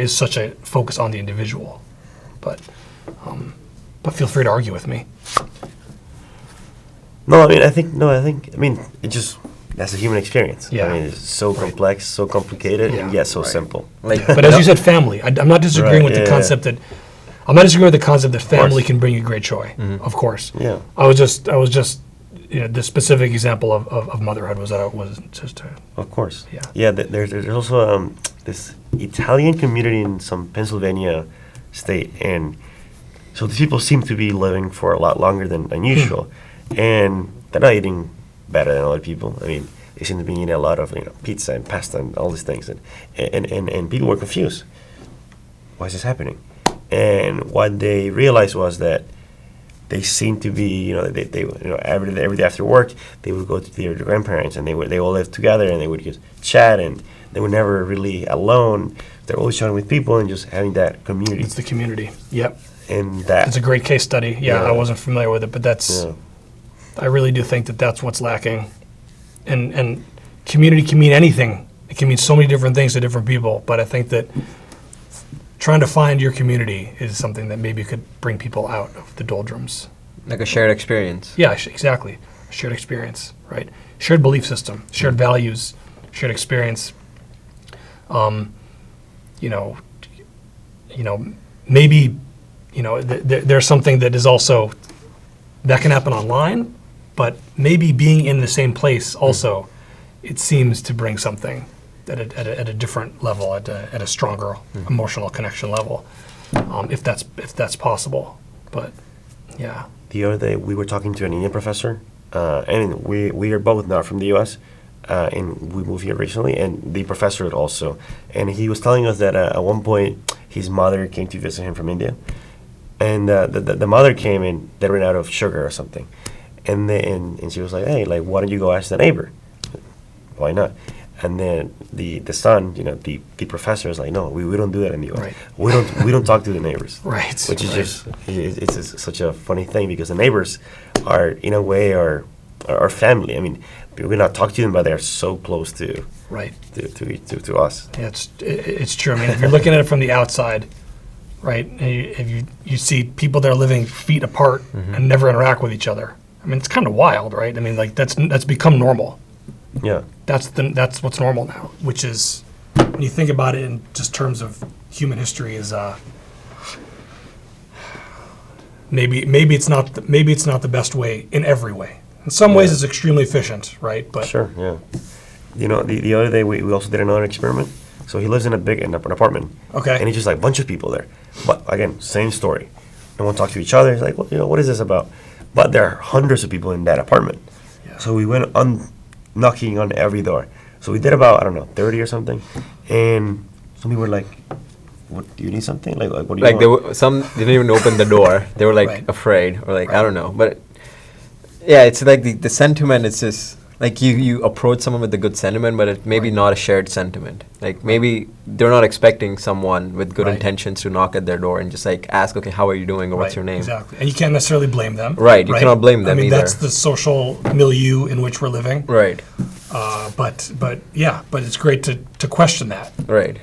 such a focus on the individual. But feel free to argue with me. No, I mean, it just, that's a human experience. Yeah. I mean, it's so complex, so complicated, and yet so simple. But as you said, family. I'm not disagreeing with the concept that. I'm not disagreeing with the concept that family can bring you great joy. Of course. Yeah. I was just. The specific example of motherhood was that I was just. Of course. Yeah. Yeah. There's also this Italian community in some Pennsylvania state, and so these people seem to be living for a lot longer than usual, and they're not eating better than other people. I mean, they seem to be eating a lot of pizza and pasta and all these things, and people were confused. Why is this happening? And what they realized was that they seemed to be, every day after work, they would go to their grandparents, and they all lived together, and they would just chat, and they were never really alone. They're always chatting with people and just having that community. It's the community. Yep. And that. It's a great case study. Yeah, I wasn't familiar with it, but that's. Yeah. I really do think that that's what's lacking, and community can mean anything. It can mean so many different things to different people. But I think that trying to find your community is something that maybe could bring people out of the doldrums. Like a shared experience. Yeah, exactly. Shared experience, right? Shared belief system, shared values, shared experience. maybe, there's something that is also, that can happen online, but maybe being in the same place also, it seems to bring something at a different level, at a stronger emotional connection level, if that's possible. But yeah. The other day, we were talking to an Indian professor, and we are both not from the U.S., and we moved here recently, and the professor also. And he was telling us that at one point, his mother came to visit him from India, and the mother came and they ran out of sugar or something. And she was like, hey, like, why don't you go ask the neighbor? Why not? And then the son, the professor is like, no, we don't do that in the U.S. Right. We don't talk to the neighbors. Right. Which is just it's such a funny thing, because the neighbors are in a way our family. I mean, we're not talking to them, but they're so close to Right. to us. Yeah, it's true. I mean, if you're looking at it from the outside, right, and if you see people that are living feet apart and never interact with each other. I mean, it's kind of wild, right? I mean, like that's become normal. Yeah. That's what's normal now, which is, when you think about it in just terms of human history, is maybe it's not the best way in every way. In some ways, it's extremely efficient, right? But Sure. Yeah. The other day we also did another experiment. So he lives in an apartment. Okay. And he's just like a bunch of people there. But again, same story. No one talks to each other. He's like, well, what is this about? But there are hundreds of people in that apartment. Yeah. So we went knocking on every door. So we did about, 30 or something. And some people were like, what, do you need something? Like what do you Like want? some didn't even open the door. They were like Right. afraid, or like, Right. I don't know. But yeah, it's like the sentiment. It's just like you approach someone with a good sentiment, but it maybe not a shared sentiment. Like maybe they're not expecting someone with good Right. intentions to knock at their door and just like ask, okay, how are you doing, or what's Right, your name? Exactly. And you can't necessarily blame them. Right, you cannot blame them I mean, either. that's the social milieu in which we're living. Right, But it's great to question that. right.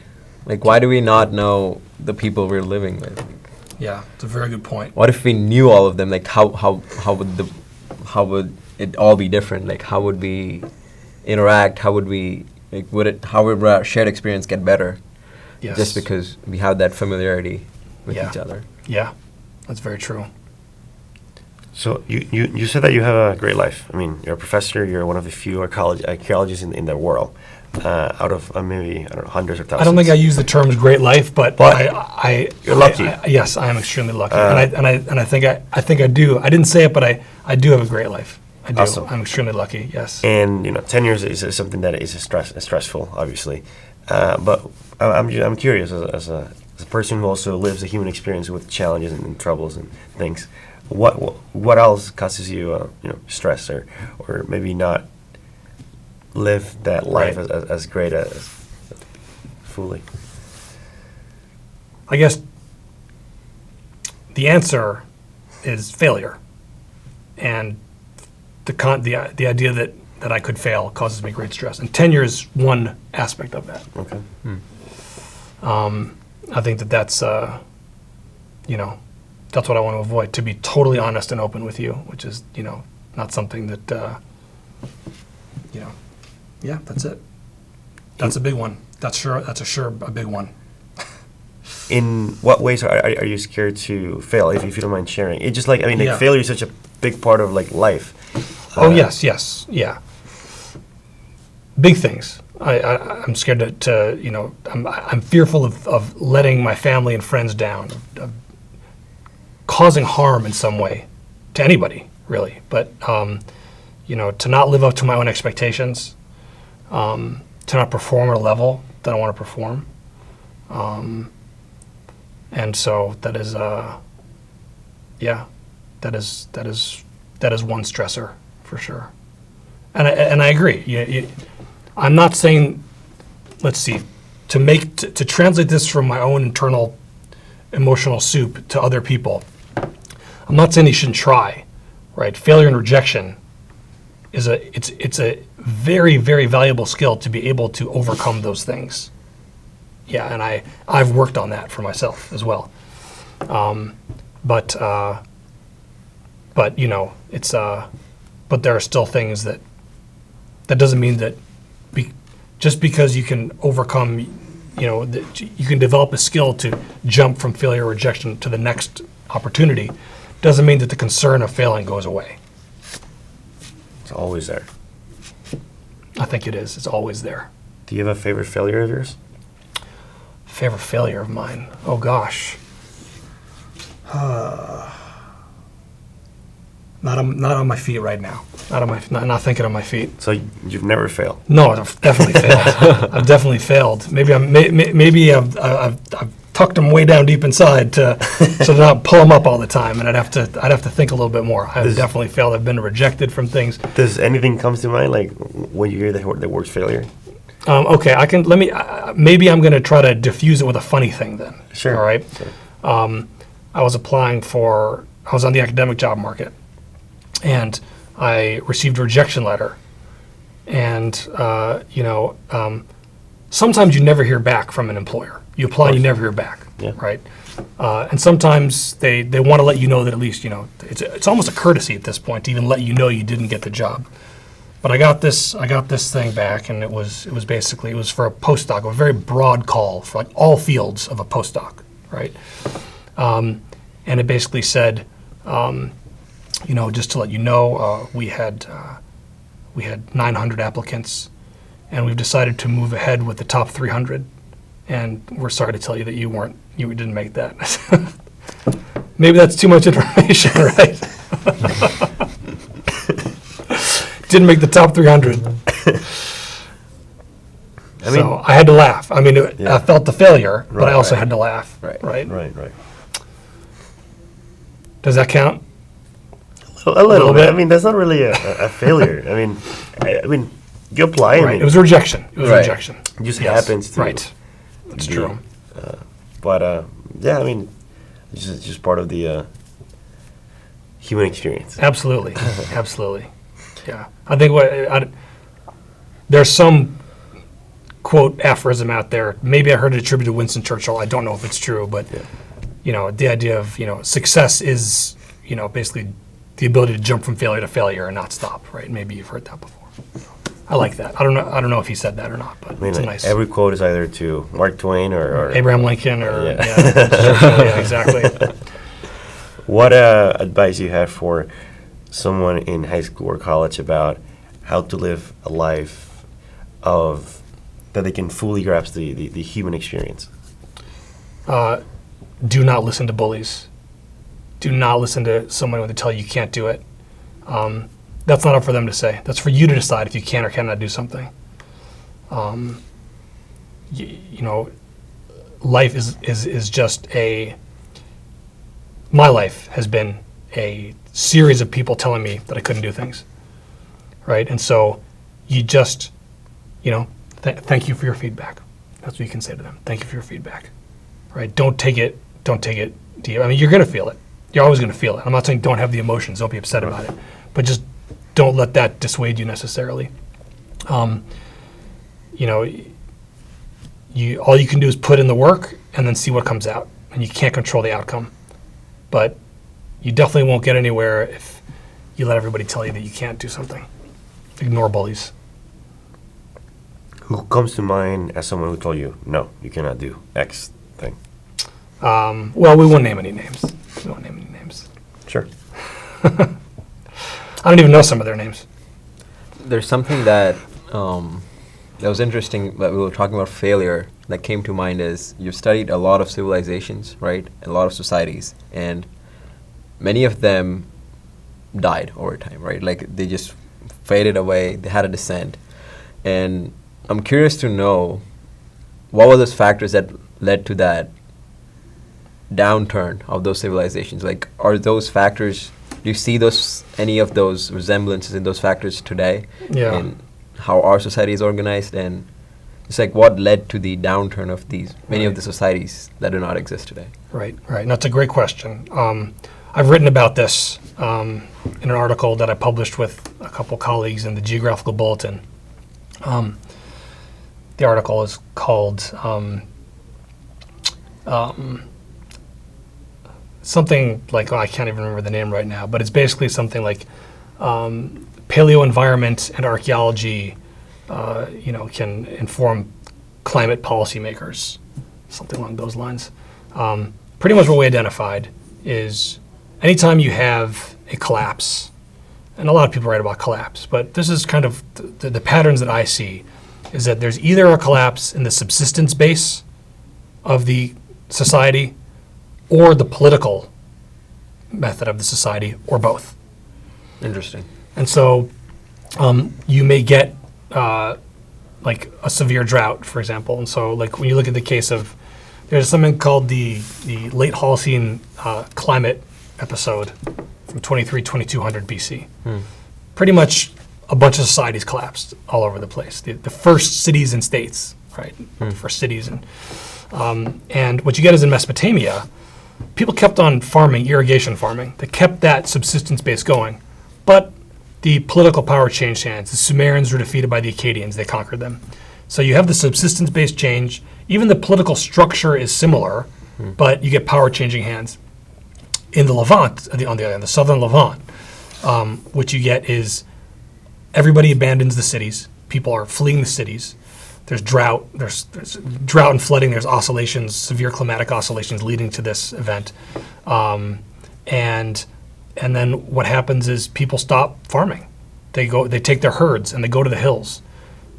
Like, why do we not know the people we're living with? Yeah, it's a very good point. What if we knew all of them? Like, how would it all be different? Like, how would we interact? How would we how would our shared experience get better? Yes. Just because we have that familiarity with Yeah. each other. Yeah, that's very true. So you said that you have a great life. I mean, you're a professor. You're one of the few archaeologists in the world, out of maybe hundreds or thousands. I don't think I use the terms "great life," but you're lucky. Yes, I am extremely lucky, and I think I do. I didn't say it, but I do have a great life. I do. Awesome. I'm extremely lucky. Yes. And tenure is something that is stressful, obviously. But I'm curious, as a person who also lives a human experience with challenges and troubles and things. What else causes you stress, or maybe not live that life Right. as great as fully? I guess the answer is failure, and the idea that I could fail causes me great stress, and tenure is one aspect of that. Okay. I think that's that's what I want to avoid, to be totally honest and open with you, which is not something that yeah, that's it. That's a big one. That's a big one. In what ways are you scared to fail? If you don't mind sharing, it's just like Yeah. failure is such a big part of life. Oh yes, yeah. Big things. I'm scared to I'm fearful of letting my family and friends down, of causing harm in some way to anybody, really. But to not live up to my own expectations, to not perform at a level that I want to perform, and so that is that is one stressor for sure. And I agree. I'm not saying, let's see, to translate this from my own internal emotional soup to other people. I'm not saying they shouldn't try, right? Failure and rejection is it's a very, very valuable skill to be able to overcome those things. Yeah, and I've worked on that for myself as well. But but there are still things that doesn't mean that just because you can overcome you can develop a skill to jump from failure or rejection to the next opportunity, doesn't mean that the concern of failing goes away. It's always there. I think it is. It's always there. Do you have a favorite failure of yours? Favorite failure of mine? Oh gosh. Not on my feet right now. Not thinking on my feet. So you've never failed. No, I've definitely failed. I've definitely failed. Maybe I've tucked them way down deep inside to not pull them up all the time, and I'd have to think a little bit more. I've definitely failed. I've been rejected from things. Does anything comes to mind, like when you hear the word failure? Okay, maybe I'm going to try to diffuse it with a funny thing then. Sure. All right. Sure. I was on the academic job market, and I received a rejection letter. And, sometimes you never hear back from an employer. You apply and you never hear back, Yeah. right? And sometimes they want to let you know that at least, it's almost a courtesy at this point to even let you know you didn't get the job. But I got this thing back, and it was for a postdoc, a very broad call for like all fields of a postdoc, right? And it basically said, just to let you know, we had 900 applicants, and we've decided to move ahead with the top 300. And we're sorry to tell you that you didn't make that. Maybe that's too much information, right? Didn't make the top 300. So I had to laugh. I felt the failure, but I also had to laugh. Right. Does that count? A little bit. That's not really a failure. I mean, you apply. Right. It was a rejection. It just happens to. Right. That's true. It's just part of the human experience. Absolutely. Absolutely. Yeah. I think there's some quote aphorism out there. Maybe I heard it attributed to Winston Churchill. I don't know if it's true, but the idea of success is basically the ability to jump from failure to failure and not stop. Right? Maybe you've heard that before. I like that. I don't know if he said that or not, but it's a nice. Every quote is either to Mark Twain or Abraham Lincoln or yeah, exactly. What advice you have for someone in high school or college about how to live a life that they can fully grasp the human experience? Do not listen to bullies. Do not listen to someone when they tell you can't do it. That's not up for them to say. That's for you to decide if you can or cannot do something. Life is just my life has been a series of people telling me that I couldn't do things, right? And so you just, thank you for your feedback. That's what you can say to them. Thank you for your feedback, right? Don't take it deep. You're going to feel it. You're always going to feel it. I'm not saying don't have the emotions. Don't be upset about it. But just don't let that dissuade you necessarily. All you can do is put in the work and then see what comes out. And you can't control the outcome. But you definitely won't get anywhere if you let everybody tell you that you can't do something. Ignore bullies. Who comes to mind as someone who told you, no, you cannot do X thing? Well, we won't name any names. Sure. I don't even know some of their names. There's something that was interesting that we were talking about failure that came to mind is you've studied a lot of civilizations, right? A lot of societies, and many of them died over time, right? Like they just faded away, they had a descent. And I'm curious to know what were those factors that led to that downturn of those civilizations? Like, are those factors, do you see any of those resemblances in those factors today? Yeah. In how our society is organized, and it's like what led to the downturn of many of the societies that do not exist today? Right. That's a great question. I've written about this in an article that I published with a couple colleagues in the Geographical Bulletin. The article is called something like, I can't even remember the name right now, but it's basically something like paleo environment and archaeology, can inform climate policymakers, something along those lines. Pretty much what we identified is anytime you have a collapse, and a lot of people write about collapse, but this is kind of the patterns that I see, is that there's either a collapse in the subsistence base of the society or the political method of the society, or both. Interesting. And so you may get like a severe drought, for example. And so like when you look at the case of, there's something called the late Holocene climate episode from 2200 BC. Pretty much a bunch of societies collapsed all over the place. The first cities and states, right? The first cities. And what you get is in Mesopotamia, people kept on farming, irrigation farming. They kept that subsistence base going. But the political power changed hands. The Sumerians were defeated by the Akkadians. They conquered them. So you have the subsistence base change. Even the political structure is similar, but you get power changing hands. In the Levant, on the other hand, the southern Levant, what you get is everybody abandons the cities. People are fleeing the cities. There's drought. There's drought and flooding. There's oscillations, severe climatic oscillations leading to this event. And then what happens is people stop farming. They take their herds and they go to the hills.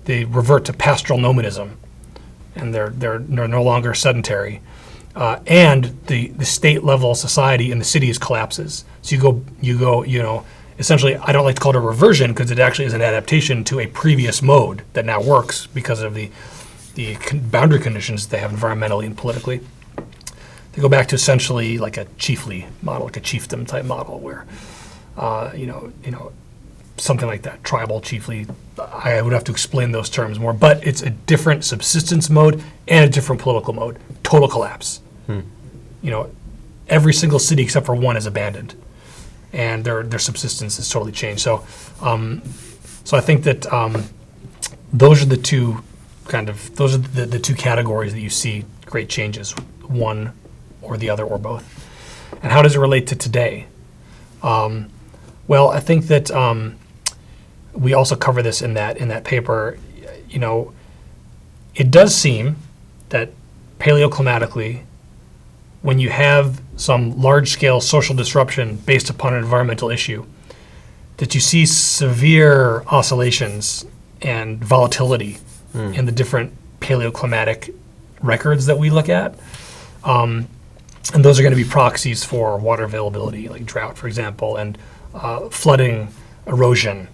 They revert to pastoral nomadism, and they're no longer sedentary. And the state level society in the cities collapses. So you go, essentially, I don't like to call it a reversion because it actually is an adaptation to a previous mode that now works because of the boundary conditions they have environmentally and politically. They go back to essentially like a chiefly model, like a chiefdom type model where, something like that, tribal, chiefly. I would have to explain those terms more, but it's a different subsistence mode and a different political mode. Total collapse. Every single city except for one is abandoned, and their subsistence is totally changed. So I think that those are the two the two categories that you see great changes, one or the other or both. And how does it relate to today? Well, I think that we also cover this in that paper. It does seem that paleoclimatically, when you have some large-scale social disruption based upon an environmental issue, that you see severe oscillations and volatility in the different paleoclimatic records that we look at. And those are going to be proxies for water availability, like drought, for example, and flooding, erosion,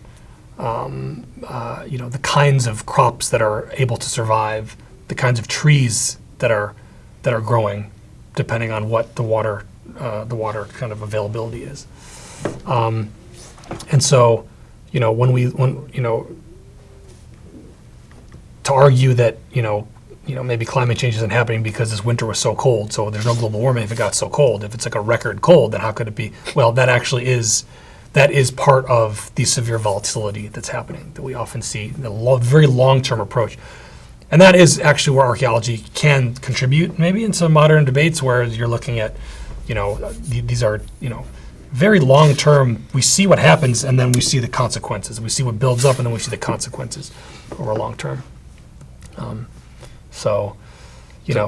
the kinds of crops that are able to survive, the kinds of trees that are growing, depending on what the water kind of availability is. And so, to argue that maybe climate change isn't happening because this winter was so cold, so there's no global warming if it got so cold. If it's like a record cold, then how could it be? Well, that is part of the severe volatility that's happening that we often see, the very long-term approach. And that is actually where archaeology can contribute, maybe in some modern debates where you're looking at, these are, very long-term. We see what happens and then we see the consequences. We see what builds up and then we see the consequences over long-term. So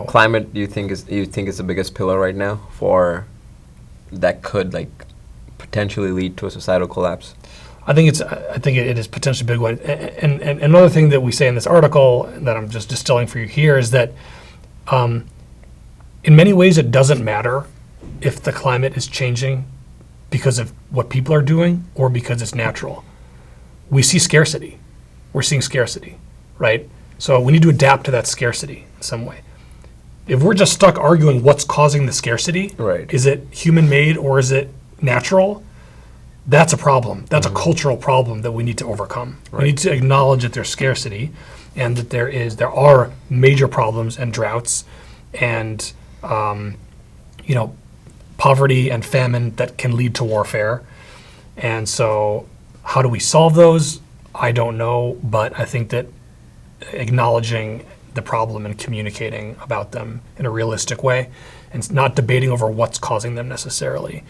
climate, you think is the biggest pillar right now for that could potentially lead to a societal collapse? I think it is potentially a big one. And another thing that we say in this article that I'm just distilling for you here is that in many ways it doesn't matter if the climate is changing because of what people are doing or because it's natural. We see scarcity. We're seeing scarcity, right? So we need to adapt to that scarcity in some way. If we're just stuck arguing what's causing the scarcity, right, is it human-made or is it natural? That's a problem. That's a cultural problem that we need to overcome. Right. We need to acknowledge that there's scarcity and that there are major problems and droughts and poverty and famine that can lead to warfare. And so how do we solve those? I don't know, but I think that acknowledging the problem and communicating about them in a realistic way and not debating over what's causing them necessarily.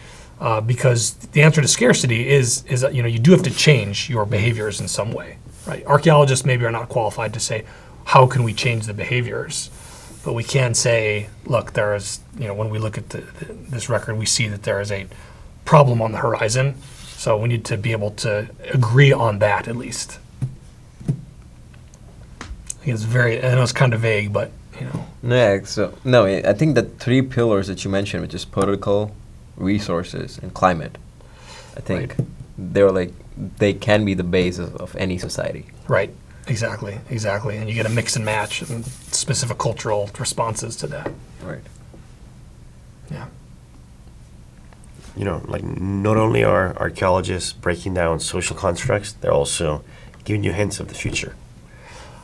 Because the answer to scarcity is you do have to change your behaviors in some way, right? Archaeologists maybe are not qualified to say how can we change the behaviors? But we can say, look, there is, when we look at this record, we see that there is a problem on the horizon. So we need to be able to agree on that at least. I think I know it's kind of vague, but Yeah, so no, I think the three pillars that you mentioned, which is political, resources, and climate, I think they can be the base of any society. Right, exactly. And you get a mix and match and specific cultural responses to that. Right. Yeah. Like not only are archaeologists breaking down social constructs, they're also giving you hints of the future.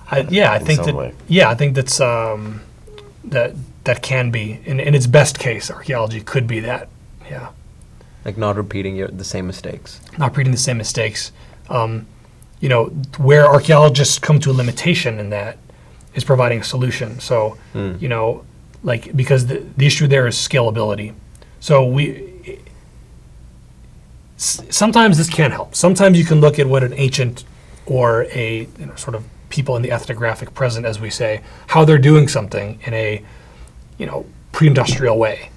I think some way. that's that can be in its best case, archaeology could be that. Yeah. Like not repeating the same mistakes. Not repeating the same mistakes. Where archaeologists come to a limitation in that is providing a solution. So, because the issue there is scalability. So sometimes this can help. Sometimes you can look at what an ancient or a sort of people in the ethnographic present, as we say, how they're doing something in a pre-industrial way.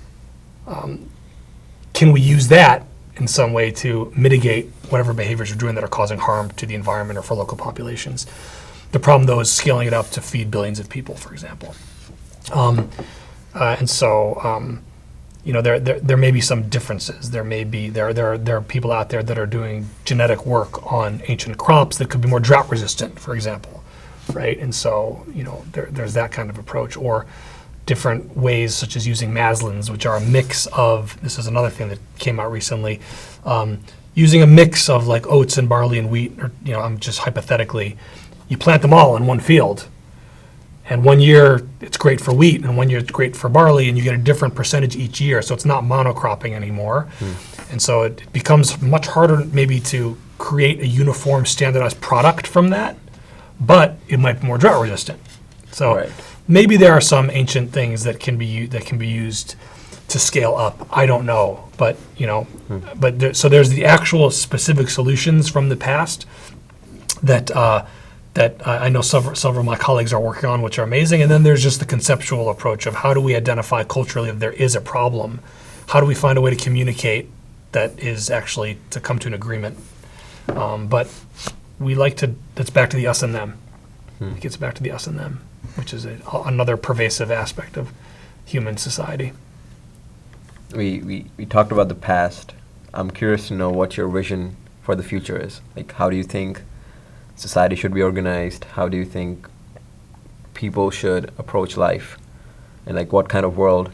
Can we use that in some way to mitigate whatever behaviors we're doing that are causing harm to the environment or for local populations? The problem, though, is scaling it up to feed billions of people, for example. There may be some differences. There are people out there that are doing genetic work on ancient crops that could be more drought resistant, for example, right? And so there's that kind of approach, or different ways such as using maslins, which are a mix of. This is another thing that came out recently. Using a mix of like oats and barley and wheat, or I'm just hypothetically, you plant them all in one field. And 1 year it's great for wheat, and 1 year it's great for barley, and you get a different percentage each year. So it's not monocropping anymore. And so it becomes much harder maybe to create a uniform standardized product from that, but it might be more drought resistant. So maybe there are some ancient things that can be used to scale up. I don't know, but so there's the actual specific solutions from the past that I know several of my colleagues are working on, which are amazing. And then there's just the conceptual approach of how do we identify culturally if there is a problem? How do we find a way to communicate that is actually to come to an agreement? But we that's back to the us and them. It gets back to the us and them, which is another pervasive aspect of human society. We talked about the past. I'm curious to know what your vision for the future is. Like, how do you think society should be organized? How do you think people should approach life? And like, what kind of world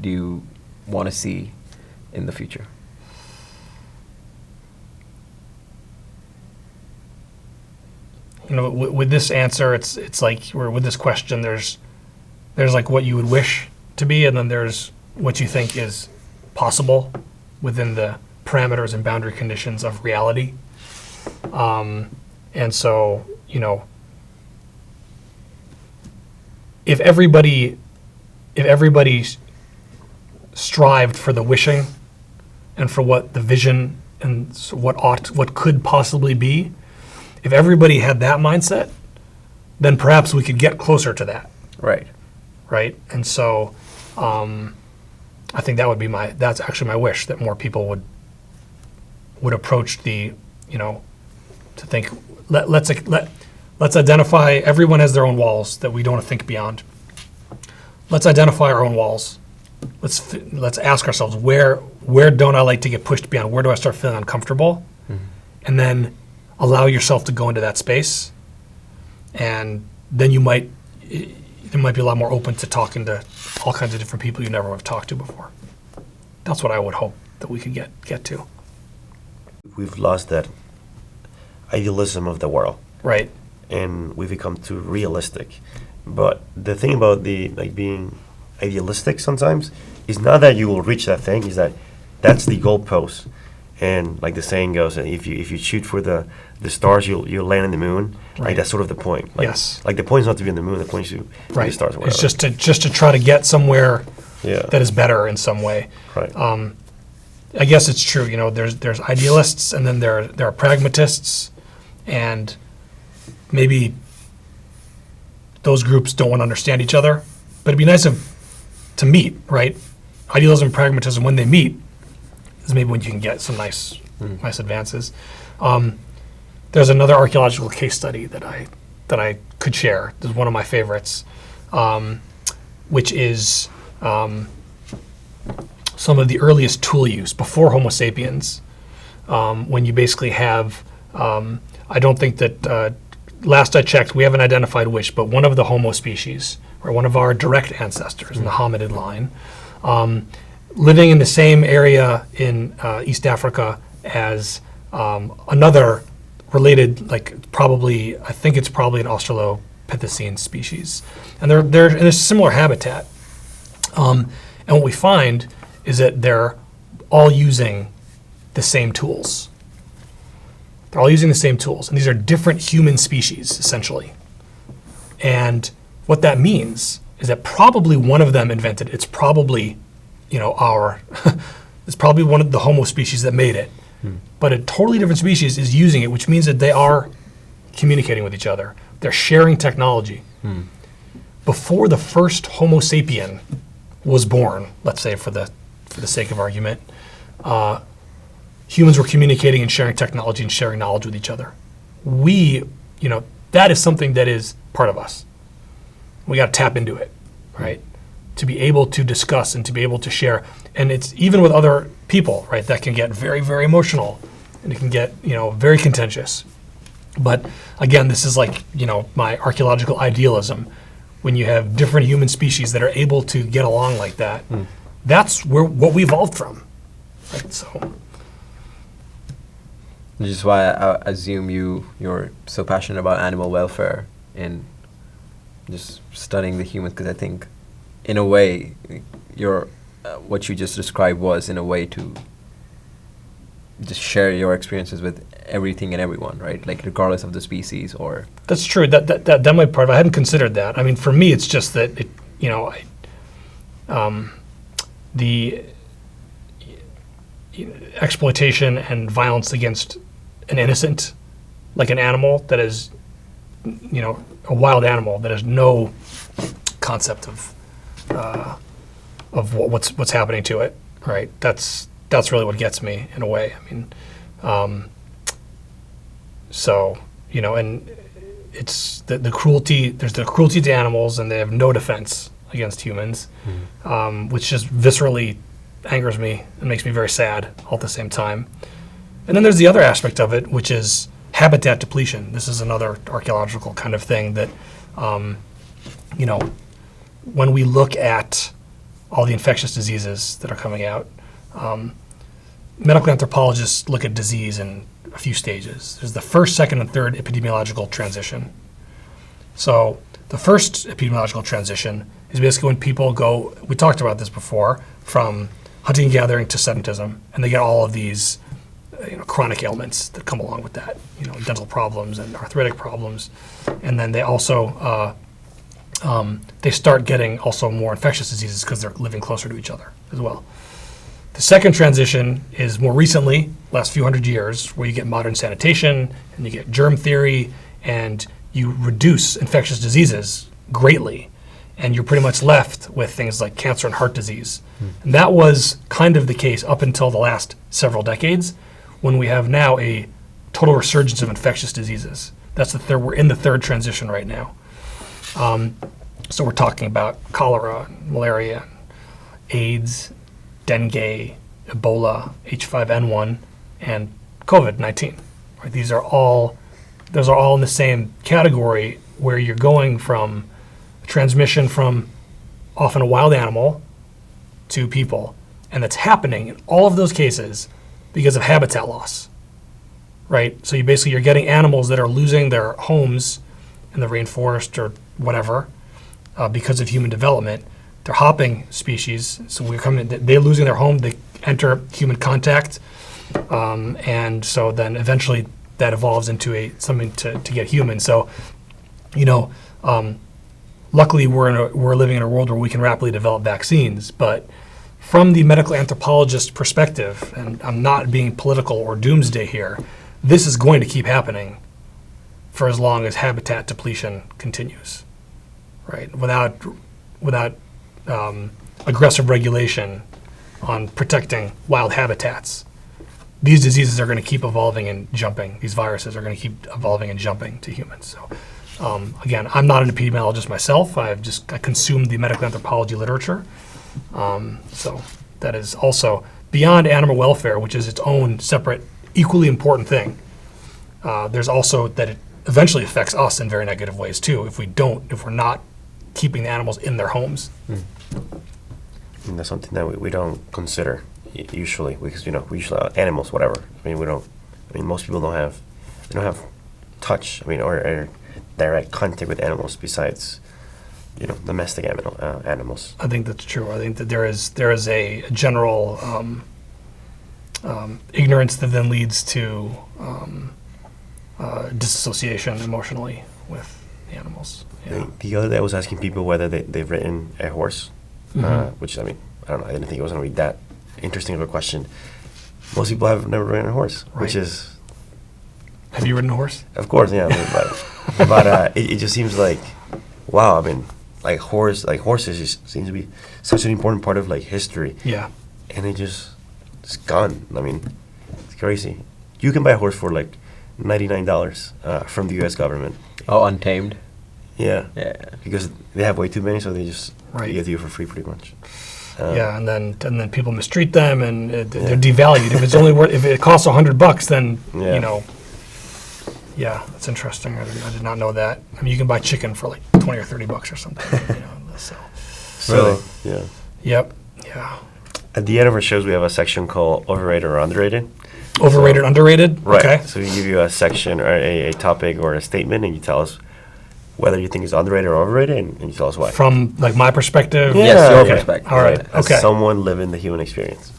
do you want to see in the future? With this answer, it's like, or with this question, there's like what you would wish to be, and then there's what you think is possible within the parameters and boundary conditions of reality. And so, if everybody strived for the wishing and for what the vision and what could possibly be, if everybody had that mindset, then perhaps we could get closer to that. Right. And so, I think that's actually my wish, that more people would approach to think, let's identify, everyone has their own walls that we don't want to think beyond. Let's identify our own walls. Let's ask ourselves, where don't I like to get pushed beyond? Where do I start feeling uncomfortable? And then allow yourself to go into that space. And then you might be a lot more open to talking to all kinds of different people you never have talked to before. That's what I would hope that we could get to. We've lost that idealism of the world. Right. And we've become too realistic. But the thing about being idealistic sometimes is not that you will reach that thing, is that's the goalpost. And like the saying goes, if you shoot for the stars, you'll land in the moon. Right. Like that's sort of the point. Yes. Like the point is not to be in the moon. The point is to be the stars. Or whatever. It's just to try to get somewhere Yeah. that is better in some way. Right. I guess it's true. There's idealists, and then there are pragmatists, and maybe those groups don't want to understand each other. But it'd be nice to meet, right? Idealism and pragmatism, when they meet, is maybe when you can get some nice advances. There's another archaeological case study that I could share. This is one of my favorites, which is some of the earliest tool use before Homo sapiens, when you basically have, I don't think that, last I checked, we haven't identified which, but one of the Homo species, or one of our direct ancestors in the hominid line, living in the same area in East Africa as another related, like probably, I think it's probably an Australopithecine species. And they're in a similar habitat. And what we find is that they're all using the same tools. They're all using the same tools. And these are different human species, essentially. And what that means is that probably one of them invented, it's probably, it's probably one of the Homo species that made it. But a totally different species is using it, which means that they are communicating with each other. They're sharing technology. Before the first Homo sapien was born, let's say for the sake of argument, humans were communicating and sharing technology and sharing knowledge with each other. That is something that is part of us. We got to tap into it, right? To be able to discuss and to be able to share. And it's even with other people, right? That can get very, very emotional, and it can get, very contentious. But again, this is like, my archaeological idealism. When you have different human species that are able to get along like that, that's what we evolved from, right? So, which is why I assume you're so passionate about animal welfare and just studying the humans, because I think, in a way, what you just described was in a way to just share your experiences with everything and everyone, right? Like regardless of the species or. That's true. That might part of it. I hadn't considered that. I mean, for me, it's just that the exploitation and violence against an innocent, like an animal that is, a wild animal that has no concept of what's happening to it, right? That's really what gets me in a way. I mean, and it's the cruelty. There's the cruelty to animals, and they have no defense against humans, which just viscerally angers me and makes me very sad all at the same time. And then there's the other aspect of it, which is habitat depletion. This is another archaeological kind of thing that, when we look at all the infectious diseases that are coming out, medical anthropologists look at disease in a few stages. There's the first, second, and third epidemiological transition. So the first epidemiological transition is basically when people go, we talked about this before, from hunting and gathering to sedentism, and they get all of these chronic ailments that come along with that, dental problems and arthritic problems. And then they also, they start getting also more infectious diseases because they're living closer to each other as well. The second transition is more recently, last few hundred years, where you get modern sanitation and you get germ theory and you reduce infectious diseases greatly. And you're pretty much left with things like cancer and heart disease. And that was kind of the case up until the last several decades, when we have now a total resurgence of infectious diseases. That's the third. We're in the third transition right now. So we're talking about cholera, malaria, AIDS, dengue, Ebola, H5N1, and COVID-19. Right? Those are all in the same category, where you're going from transmission from often a wild animal to people, and that's happening in all of those cases because of habitat loss, right? So you're getting animals that are losing their homes in the rainforest or whatever because of human development. They're hopping species, so they're losing their home, they enter human contact, and so then eventually that evolves into something to get human. So, luckily we're living in a world where we can rapidly develop vaccines, but from the medical anthropologist perspective, and I'm not being political or doomsday here, this is going to keep happening for as long as habitat depletion continues. right? Without aggressive regulation on protecting wild habitats, these diseases are going to keep evolving and jumping. These viruses are going to keep evolving and jumping to humans. So, again, I'm not an epidemiologist myself. I consume the medical anthropology literature. So that is also beyond animal welfare, which is its own separate, equally important thing. There's also that it eventually affects us in very negative ways too if we're not keeping the animals in their homes. And that's something that we don't consider usually, because we usually animals, whatever. Most people don't have touch. Or direct contact with animals besides, domestic animals. I think that's true. I think that there is a general ignorance that then leads to disassociation emotionally with the animals. Yeah. The other day I was asking people whether they've ridden a horse, which I don't know. I didn't think it was going to be that interesting of a question. Most people have never ridden a horse, Right. which is. Have you ridden a horse? Of course, yeah. But it just seems like, wow. Horses just seems to be such an important part of history, Yeah. and it's gone. It's crazy. You can buy a horse for $99 from the U.S. government. Oh, untamed. Yeah. Yeah. Because they have way too many, so they just Right. give it to you for free, pretty much. Yeah, and then people mistreat them, and they're devalued. If it costs $100, then Yeah. Yeah, that's interesting. I did not know that. You can buy chicken for $20 or $30 or something. So. So, yeah. Yep. Yeah. At the end of our shows, we have a section called overrated or underrated. Overrated, underrated. Right. Okay. So we give you a section or a topic or a statement, and you tell us whether you think it's underrated or overrated, and you tell us why. From my perspective. Yeah, Yes, your okay. perspective. All right. As Okay. someone living the human experience.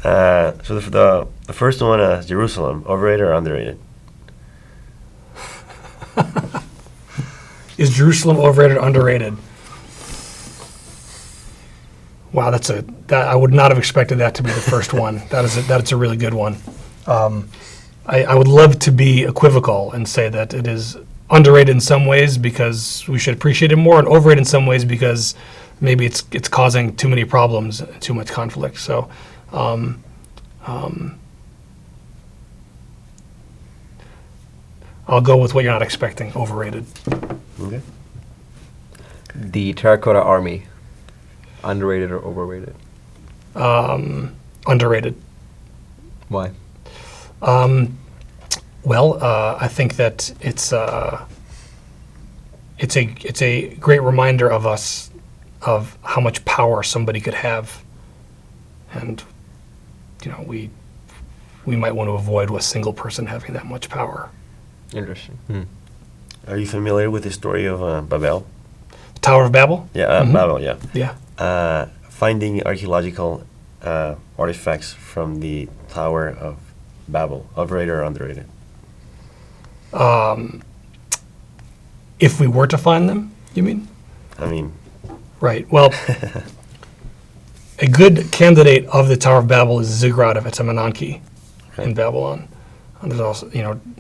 So the first one is Jerusalem, overrated or underrated? Is Jerusalem overrated or underrated? Wow, that I would not have expected that to be the first one. That's a really good one. I would love to be equivocal and say that it is underrated in some ways because we should appreciate it more, and overrated in some ways because maybe it's causing too many problems, too much conflict. So, I'll go with what you're not expecting. Overrated. Okay. The Terracotta Army, underrated or overrated? Underrated. Why? Well, I think that it's a great reminder of us of how much power somebody could have, and we might want to avoid a single person having that much power. Interesting. Are you familiar with the story of Babel? Tower of Babel? Yeah, Babel, yeah. Yeah. Finding archaeological artifacts from the Tower of Babel, overrated or underrated? If we were to find them, you mean? Right. Well, a good candidate of the Tower of Babel is the Ziggurat of Etemenanke in Babylon. And there's also,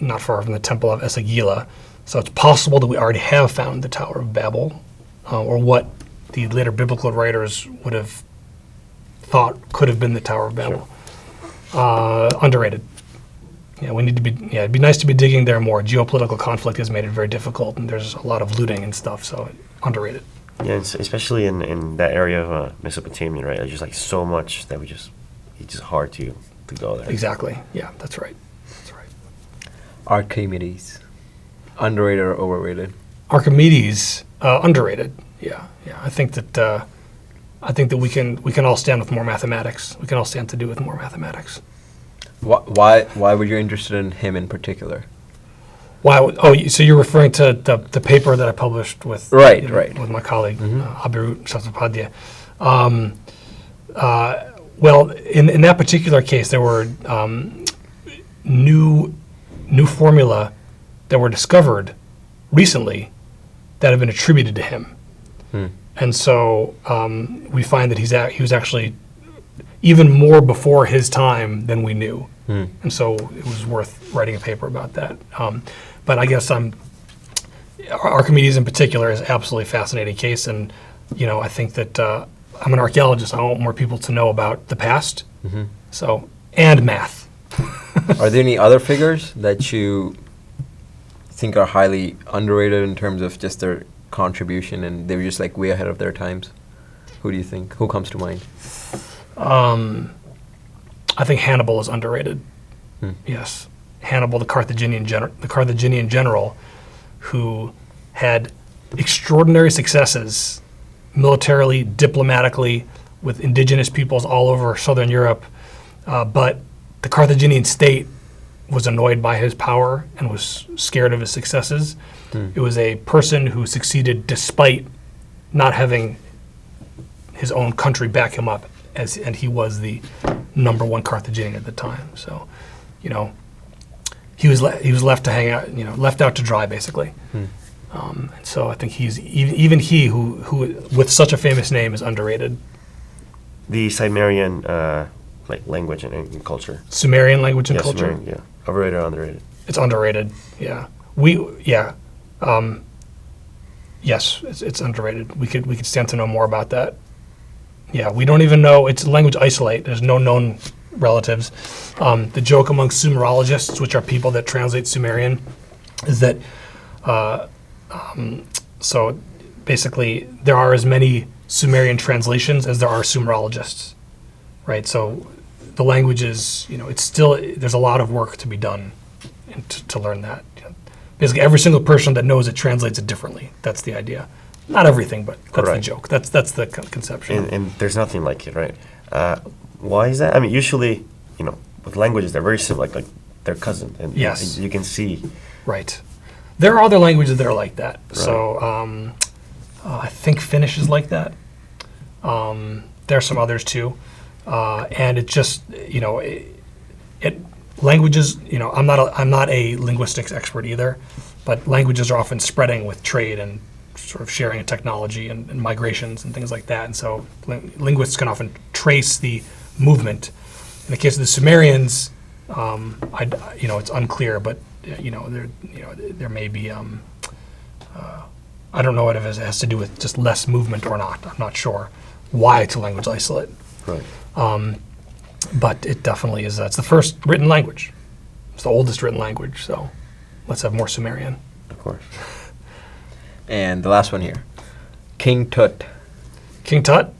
not far from the Temple of Esagila. So it's possible that we already have found the Tower of Babel, or what the later biblical writers would have thought could have been the Tower of Babel. Underrated. Yeah, we need to be. Yeah, it'd be nice to be digging there more. Geopolitical conflict has made it very difficult, and there's a lot of looting and stuff. So underrated. Yeah, especially in that area of Mesopotamia, right? There's just so much that it's just hard to go there. Exactly. Yeah, that's right. That's right. Archimedes, underrated or overrated? Archimedes, underrated. Yeah. I think that we can all stand with more mathematics. We can all stand to do with more mathematics. Why were you interested in him in particular? Why? Oh, so you're referring to the paper that I published with Right. with my colleague Abirut Chasopadhyay. Well, in that particular case, there were new formula that were discovered recently that have been attributed to him, and so we find that he was actually even more before his time than we knew, and so it was worth writing a paper about that. But I guess Archimedes in particular is absolutely a fascinating case, and I think that I'm an archaeologist. I want more people to know about the past, so and math. Are there any other figures that you think are highly underrated in terms of just their contribution, and they were just like way ahead of their times? Who do you think? Who comes to mind? I think Hannibal is underrated. Yes, Hannibal, the Carthaginian general, who had extraordinary successes militarily, diplomatically, with indigenous peoples all over southern Europe, but the Carthaginian state was annoyed by his power and was scared of his successes. It was a person who succeeded despite not having his own country back him up, and he was the number one Carthaginian at the time. So, he was left to hang out, left out to dry, basically. And so I think he's even he who with such a famous name is underrated. The Sumerian language and culture. Sumerian language and culture. Sumerian, yeah. Overrated or underrated? It's underrated. Yeah. Yes, it's underrated. We could stand to know more about that. Yeah, we don't even know. It's a language isolate. There's no known relatives. The joke among Sumerologists, which are people that translate Sumerian, is that so basically there are as many Sumerian translations as there are Sumerologists, right? So the language is, it's still, there's a lot of work to be done to learn that. Basically, every single person that knows it translates it differently. That's the idea. Not everything, but that's the joke. That's the conception. And there's nothing like it, right? Why is that? I mean, usually, with languages, they're very similar, like they're cousins, and yes, you can see. Right. There are other languages that are like that. Right. So I think Finnish is like that. There are some others too, and it just languages. I'm not a linguistics expert either, but languages are often spreading with trade and sort of sharing of technology and migrations and things like that. And so linguists can often trace the movement. In the case of the Sumerians, it's unclear, but there may be. I don't know what it has to do with just less movement or not. I'm not sure why it's a language isolate. Right. But it definitely is. It's the first written language. It's the oldest written language. So let's have more Sumerian. Of course. And the last one here, King Tut. King Tut?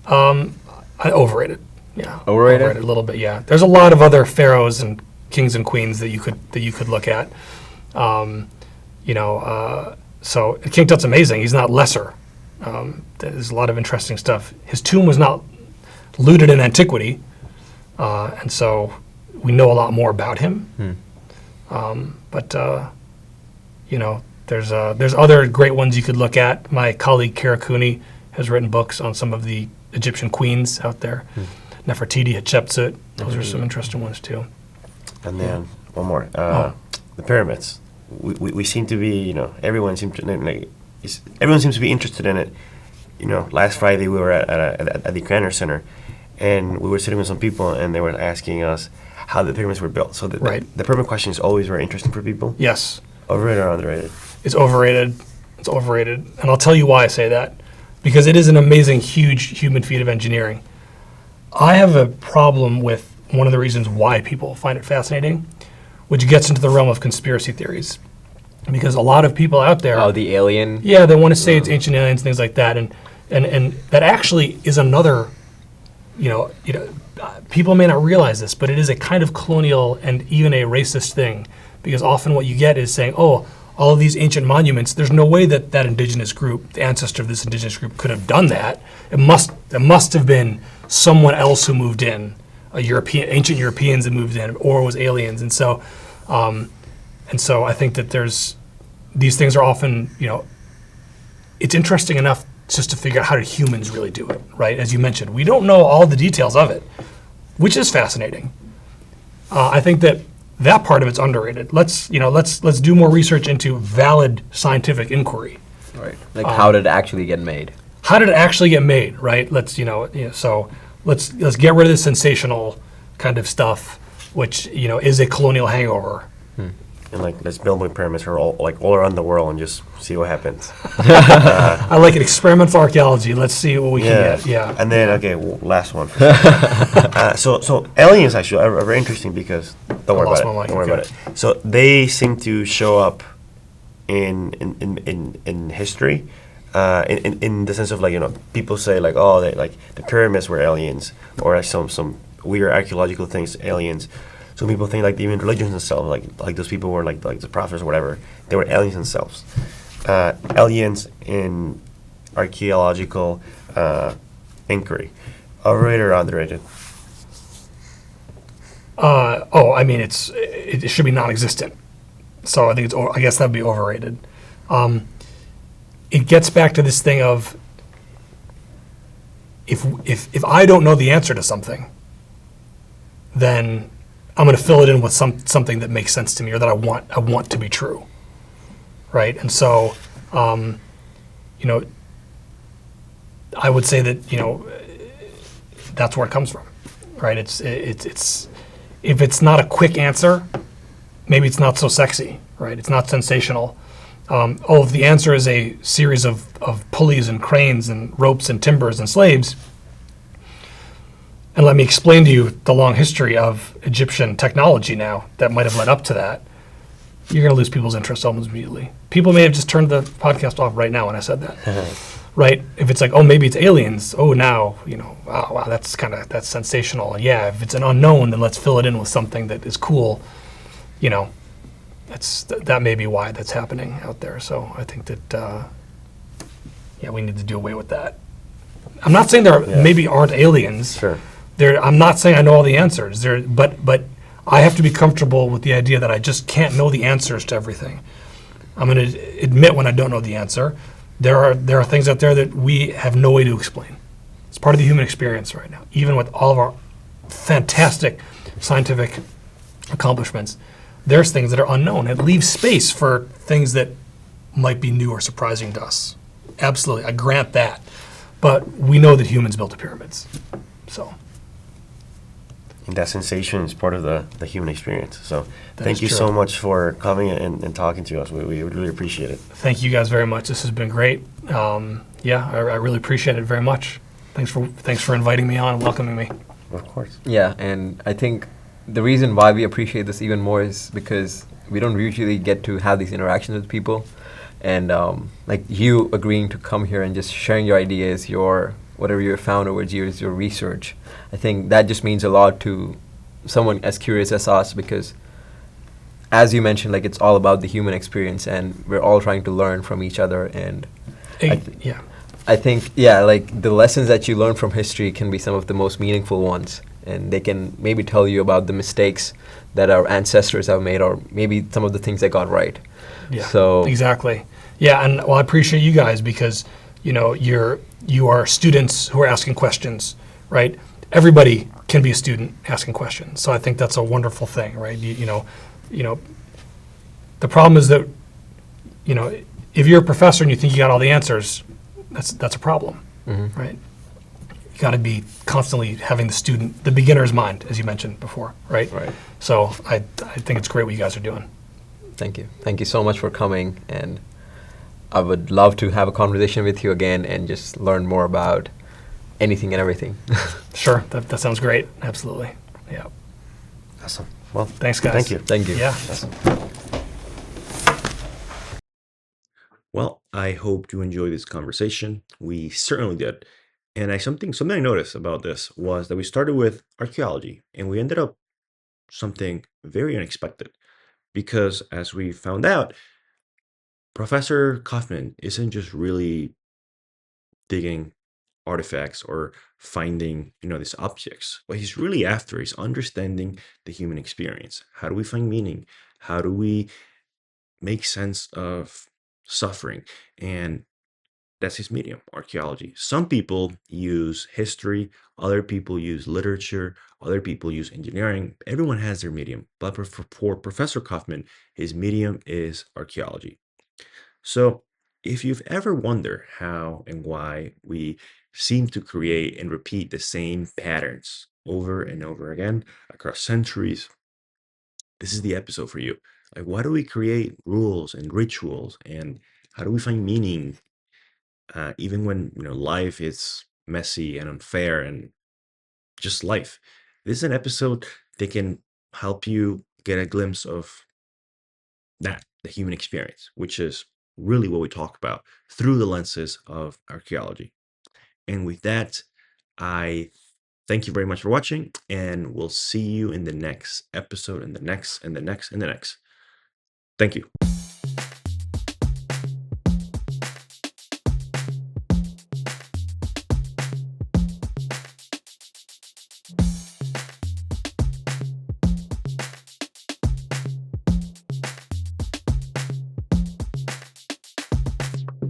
Overrated. Yeah. Overrated? A little bit. Yeah. There's a lot of other pharaohs and kings and queens that you could look at. So King Tut's amazing. He's not lesser. There's a lot of interesting stuff. His tomb was not looted in antiquity, and so we know a lot more about him. There's other great ones you could look at. My colleague Kara Cooney has written books on some of the Egyptian queens out there. Nefertiti, Hatshepsut. Those are some interesting ones too. And then one more, the pyramids. We seem to be, everyone seems to be interested in it. Last Friday we were at the Cranner Center, and we were sitting with some people, and they were asking us how the pyramids were built. So the pyramid question is always very interesting for people. Yes. Overrated or underrated? It's overrated. It's overrated. And I'll tell you why I say that. Because it is an amazing, huge human feat of engineering. I have a problem with one of the reasons why people find it fascinating, which gets into the realm of conspiracy theories. Because a lot of people out there... Oh, the alien? Yeah, they want to say it's ancient aliens, things like that. And that actually is another, people may not realize this, but it is a kind of colonial and even a racist thing. Because often what you get is saying, oh, all of these ancient monuments, there's no way that indigenous group, the ancestor of this indigenous group, could have done that. It must have been someone else who moved in, ancient Europeans that moved in, or it was aliens. And so I think that these things are often, it's interesting enough just to figure out how did humans really do it, right? As you mentioned, we don't know all the details of it, which is fascinating. I think that part of it's underrated. Let's do more research into valid scientific inquiry. Right. Like how did it actually get made? How did it actually get made? Right. So let's get rid of the sensational kind of stuff, which is a colonial hangover. and like let's build more pyramids all around the world and just see what happens. I like it. Experimental archaeology. Let's see what we can get. Yeah. And then last one. So aliens actually are very interesting because don't worry lost about it. my mic, Don't worry okay. about it. So they seem to show up in history. In the sense of people say the pyramids were aliens, or like some weird archaeological things aliens. Some people think like even religions themselves, like those people were like the prophets or whatever, they were aliens themselves. Aliens in archaeological inquiry, overrated or underrated? I mean, it should be non-existent. So I think I guess that'd be overrated. It gets back to this thing of if I don't know the answer to something, then I'm going to fill it in with something that makes sense to me or that I want to be true, right? And so, I would say that that's where it comes from, right? It's if it's not a quick answer, maybe it's not so sexy, right? It's not sensational. If the answer is a series of pulleys and cranes and ropes and timbers and slaves, and let me explain to you the long history of Egyptian technology now that might have led up to that, you're going to lose people's interest almost immediately. People may have just turned the podcast off right now when I said that. Right? If it's like, maybe it's aliens. Now, wow, that's sensational. Yeah, if it's an unknown, then let's fill it in with something that is cool. That may be why that's happening out there. So I think that, we need to do away with that. I'm not saying there maybe aren't aliens. Sure. I'm not saying I know all the answers. But I have to be comfortable with the idea that I just can't know the answers to everything. I'm going to admit when I don't know the answer. There are things out there that we have no way to explain. It's part of the human experience right now. Even with all of our fantastic scientific accomplishments, there's things that are unknown. It leaves space for things that might be new or surprising to us. Absolutely, I grant that. But we know that humans built the pyramids. So. And that sensation is part of the human experience. So thank is you true. so much for coming and talking to us. We really appreciate it. Thank you guys very much. This has been great. I really appreciate it very much. Thanks for inviting me on and welcoming me. Of course. Yeah, and I think the reason why we appreciate this even more is because we don't usually get to have these interactions with people. And like you agreeing to come here and just sharing your ideas, whatever you found over years, your research, I think that just means a lot to someone as curious as us, because as you mentioned, like it's all about the human experience and we're all trying to learn from each other. And I think, like the lessons that you learn from history can be some of the most meaningful ones, and they can maybe tell you about the mistakes that our ancestors have made, or maybe some of the things they got right. Yeah, so exactly. Yeah, and I appreciate you guys because you are students who are asking questions, right? Everybody can be a student asking questions. So I think that's a wonderful thing, right? The problem is that if you're a professor and you think you got all the answers, that's a problem, right? You got to be constantly having the beginner's mind, as you mentioned before, right? Right. So I think it's great what you guys are doing. Thank you. Thank you so much for coming, and I would love to have a conversation with you again and just learn more about anything and everything. Sure, that sounds great. Absolutely. Yeah. Awesome. Well, Thanks, guys. Thank you. Thank you. Yeah. Awesome. Well, I hope you enjoyed this conversation. We certainly did. And something I noticed about this was that we started with archaeology and we ended up something very unexpected, because as we found out, Professor Kaufman isn't just really digging artifacts or finding, these objects. What he's really after is understanding the human experience. How do we find meaning? How do we make sense of suffering? And that's his medium, archaeology. Some people use history, other people use literature, other people use engineering. Everyone has their medium. But for Professor Kaufman, his medium is archaeology. So if you've ever wondered how and why we seem to create and repeat the same patterns over and over again across centuries, this is the episode for you. Like, why do we create rules and rituals, and how do we find meaning, even when life is messy and unfair and just life? This is an episode that can help you get a glimpse of that, the human experience, which is really what we talk about through the lenses of archaeology. And with that, I thank you very much for watching, and we'll see you in the next episode, and the next, and the next, and the next. Thank you.